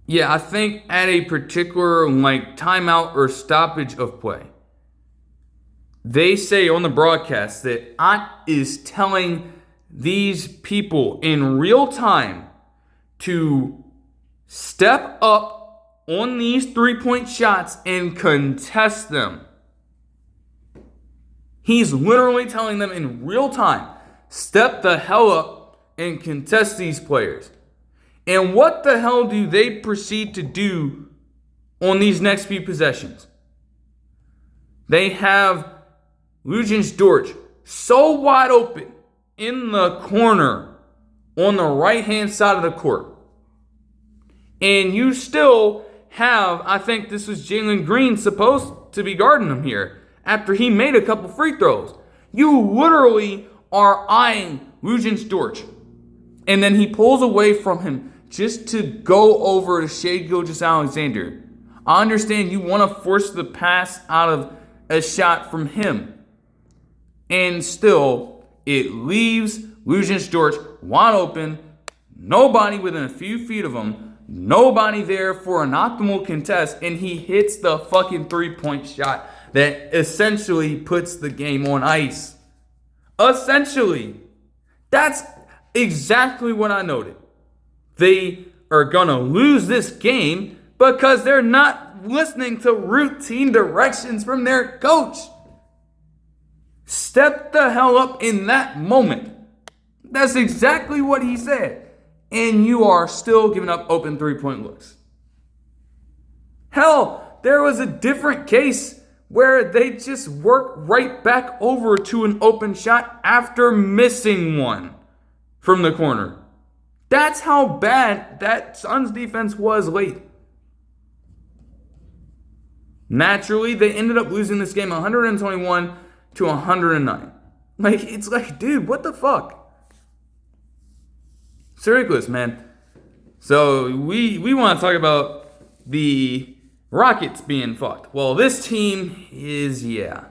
A: Yeah, I think at a particular, timeout or stoppage of play, they say on the broadcast that Ott is telling these people in real time to step up on these three-point shots and contest them. He's literally telling them in real time, step the hell up and contest these players. And what the hell do they proceed to do on these next few possessions? They have Luguentz Dort so wide open in the corner on the right-hand side of the court. And you still have, I think this was Jalen Green supposed to be guarding him here after he made a couple free throws. You literally are eyeing Luguentz Dort. And then he pulls away from him just to go over to Shai Gilgeous-Alexander. I understand you want to force the pass out of a shot from him. And still, it leaves Luguentz Dort wide open. Nobody within a few feet of him. Nobody there for an optimal contest. And he hits the fucking three-point shot that essentially puts the game on ice. Essentially. That's exactly what I noted. They are going to lose this game because they're not listening to routine directions from their coach. Step the hell up in that moment. That's exactly what he said. And you are still giving up open three-point looks. Hell, there was a different case where they just work right back over to an open shot after missing one from the corner. That's how bad that Suns defense was late. Naturally, they ended up losing this game 121 to 109. It's like, dude, what the fuck? It's ridiculous, man. So we want to talk about the Rockets being fucked. Well, this team is, yeah.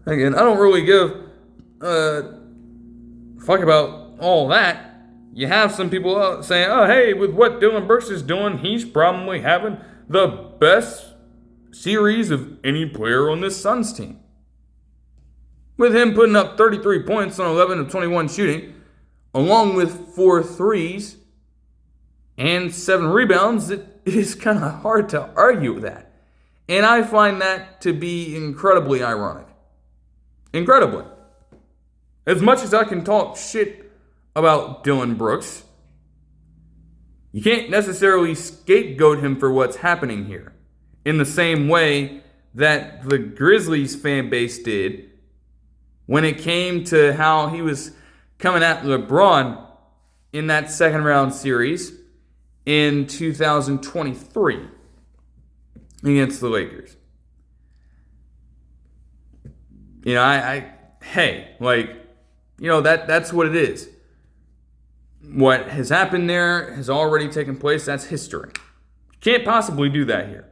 A: Again, I don't really give a fuck about all that. You have some people out saying, oh, hey, with what Dillon Brooks is doing, he's probably having the best series of any player on this Suns team. With him putting up 33 points on 11 of 21 shooting, along with 4 threes and 7 rebounds, it is kind of hard to argue with that. And I find that to be incredibly ironic. Incredibly. As much as I can talk shit about Dillon Brooks, you can't necessarily scapegoat him for what's happening here in the same way that the Grizzlies fan base did when it came to how he was coming at LeBron in that second round series in 2023 against the Lakers. You know, that's what it is. What has happened there has already taken place. That's history. Can't possibly do that here.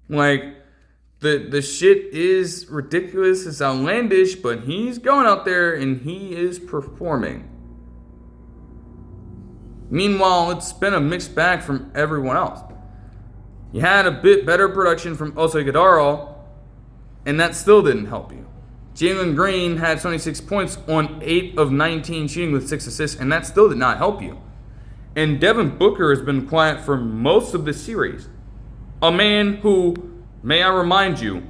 A: The shit is ridiculous. It's outlandish, but he's going out there and he is performing. Meanwhile, it's been a mixed bag from everyone else. You had a bit better production from Osei Guedaro, and that still didn't help you. Jalen Green had 26 points on 8 of 19 shooting with 6 assists, and that still did not help you. And Devin Booker has been quiet for most of the series. A man who, may I remind you,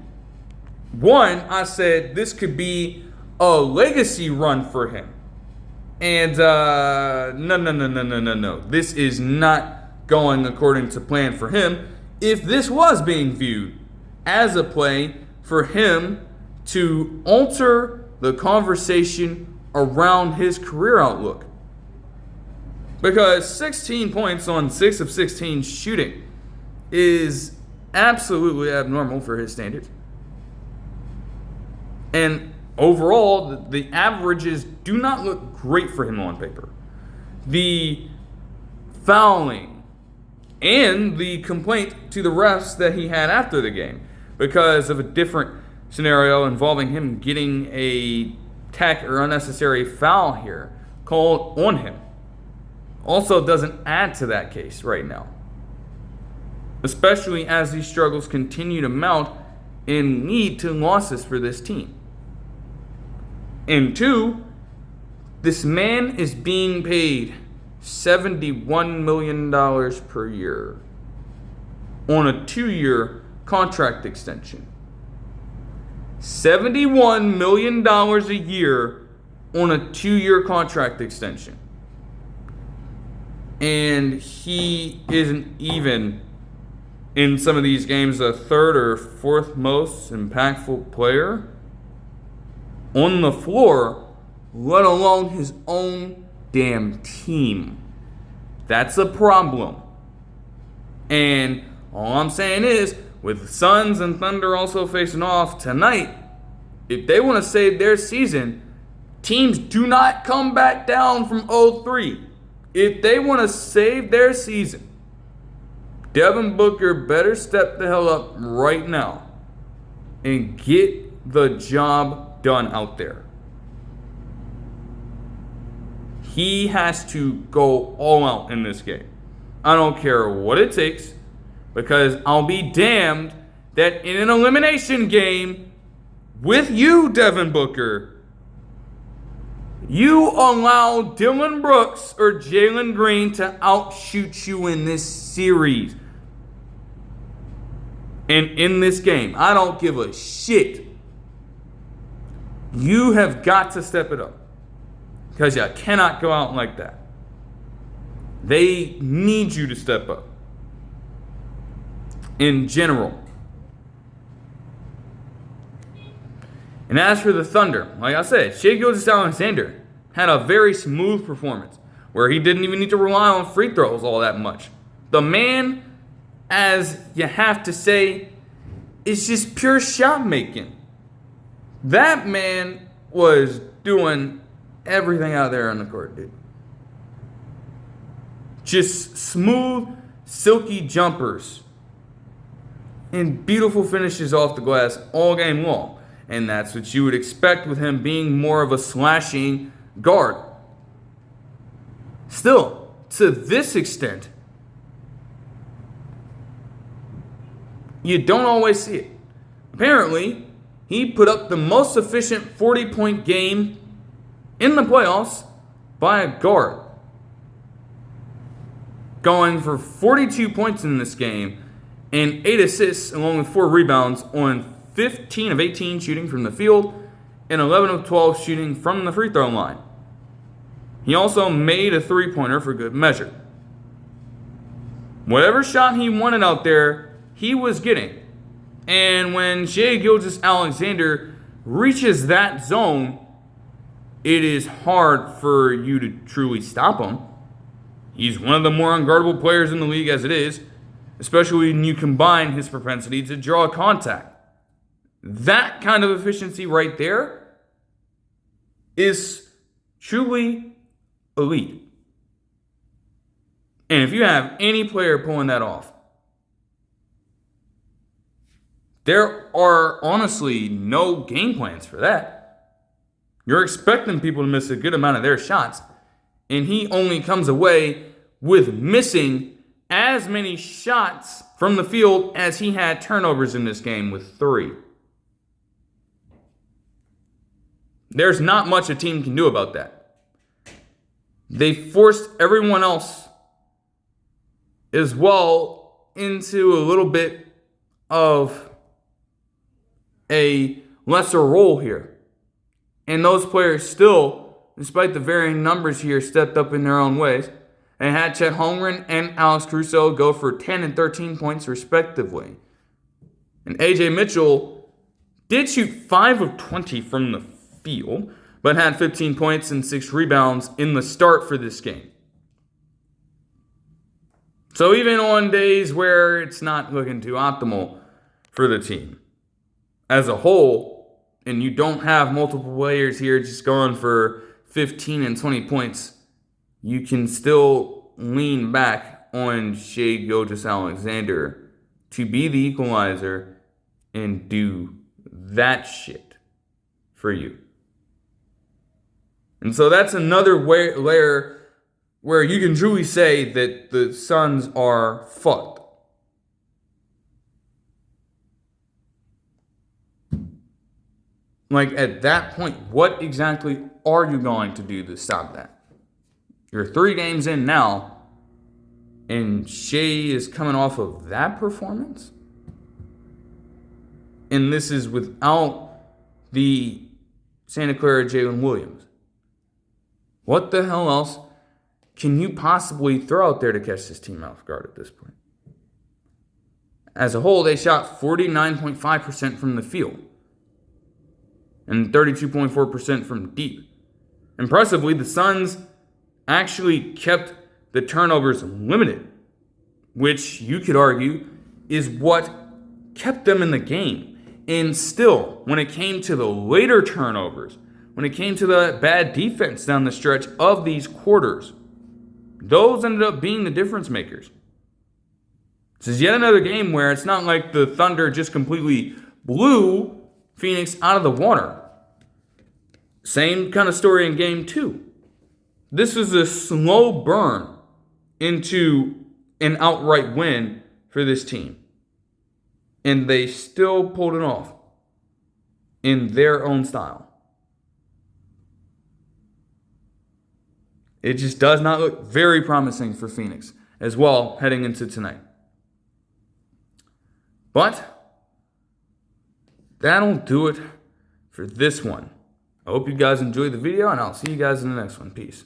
A: I said this could be a legacy run for him. And no. This is not going according to plan for him. If this was being viewed as a play for him to alter the conversation around his career outlook. Because 16 points on 6 of 16 shooting is absolutely abnormal for his standards. And overall, the averages do not look great for him on paper. The fouling and the complaint to the refs that he had after the game because of a different scenario involving him getting a tech or unnecessary foul here called on him also doesn't add to that case right now. Especially as these struggles continue to mount and lead to losses for this team. And 2, this man is being paid $71 million per year on a 2-year contract extension. $71 million a year on a 2-year contract extension. And he isn't even, in some of these games, the 3rd or 4th most impactful player on the floor, let alone his own damn team. That's a problem. And all I'm saying is, with Suns and Thunder also facing off tonight, if they want to save their season, teams do not come back down from 0-3. If they want to save their season, Devin Booker better step the hell up right now and get the job done out there. He has to go all out in this game. I don't care what it takes, because I'll be damned that in an elimination game with you, Devin Booker, you allow Dylan Brooks or Jalen Green to outshoot you in this series. And in this game, I don't give a shit. You have got to step it up, because you cannot go out like that. They need you to step up. In general. And as for the Thunder, like I said, Shai Gilgeous-Alexander had a very smooth performance where he didn't even need to rely on free throws all that much. The man, as you have to say, is just pure shot making. That man was doing everything out there on the court, dude. Just smooth, silky jumpers and beautiful finishes off the glass all game long. And that's what you would expect with him being more of a slashing guard. Still, to this extent, you don't always see it. Apparently, he put up the most efficient 40-point game in the playoffs by a guard, going for 42 points in this game and 8 assists along with 4 rebounds on 15 of 18 shooting from the field and 11 of 12 shooting from the free throw line. He also made a three-pointer for good measure. Whatever shot he wanted out there, he was getting. And when Shai Gilgeous-Alexander reaches that zone, it is hard for you to truly stop him. He's one of the more unguardable players in the league as it is, especially when you combine his propensity to draw contact. That kind of efficiency right there is truly elite. And if you have any player pulling that off, there are honestly no game plans for that. You're expecting people to miss a good amount of their shots, and he only comes away with missing as many shots from the field as he had turnovers in this game, with 3. There's not much a team can do about that. They forced everyone else as well into a little bit of a lesser role here. And those players still, despite the varying numbers here, stepped up in their own ways and had Chet Holmgren and Alex Caruso go for 10 and 13 points respectively. And AJ Mitchell did shoot 5 of 20 from the field, but had 15 points and 6 rebounds in the start for this game. So even on days where it's not looking too optimal for the team as a whole, and you don't have multiple players here just going for 15 and 20 points, you can still lean back on Shai Gilgeous-Alexander to be the equalizer and do that shit for you. And so that's another layer where you can truly say that the Suns are fucked. Like, at that point, what exactly are you going to do to stop that? You're 3 games in now, and Shai is coming off of that performance? And this is without the Santa Clara Jalen Williams. What the hell else can you possibly throw out there to catch this team off guard at this point? As a whole, they shot 49.5% from the field and 32.4% from deep. Impressively, the Suns actually kept the turnovers limited, which you could argue is what kept them in the game. And still, when it came to the later turnovers, when it came to the bad defense down the stretch of these quarters, those ended up being the difference makers. This is yet another game where it's not like the Thunder just completely blew Phoenix out of the water. Same kind of story in game 2. This was a slow burn into an outright win for this team. And they still pulled it off in their own style. It just does not look very promising for Phoenix as well heading into tonight. But that'll do it for this one. I hope you guys enjoyed the video, and I'll see you guys in the next one. Peace.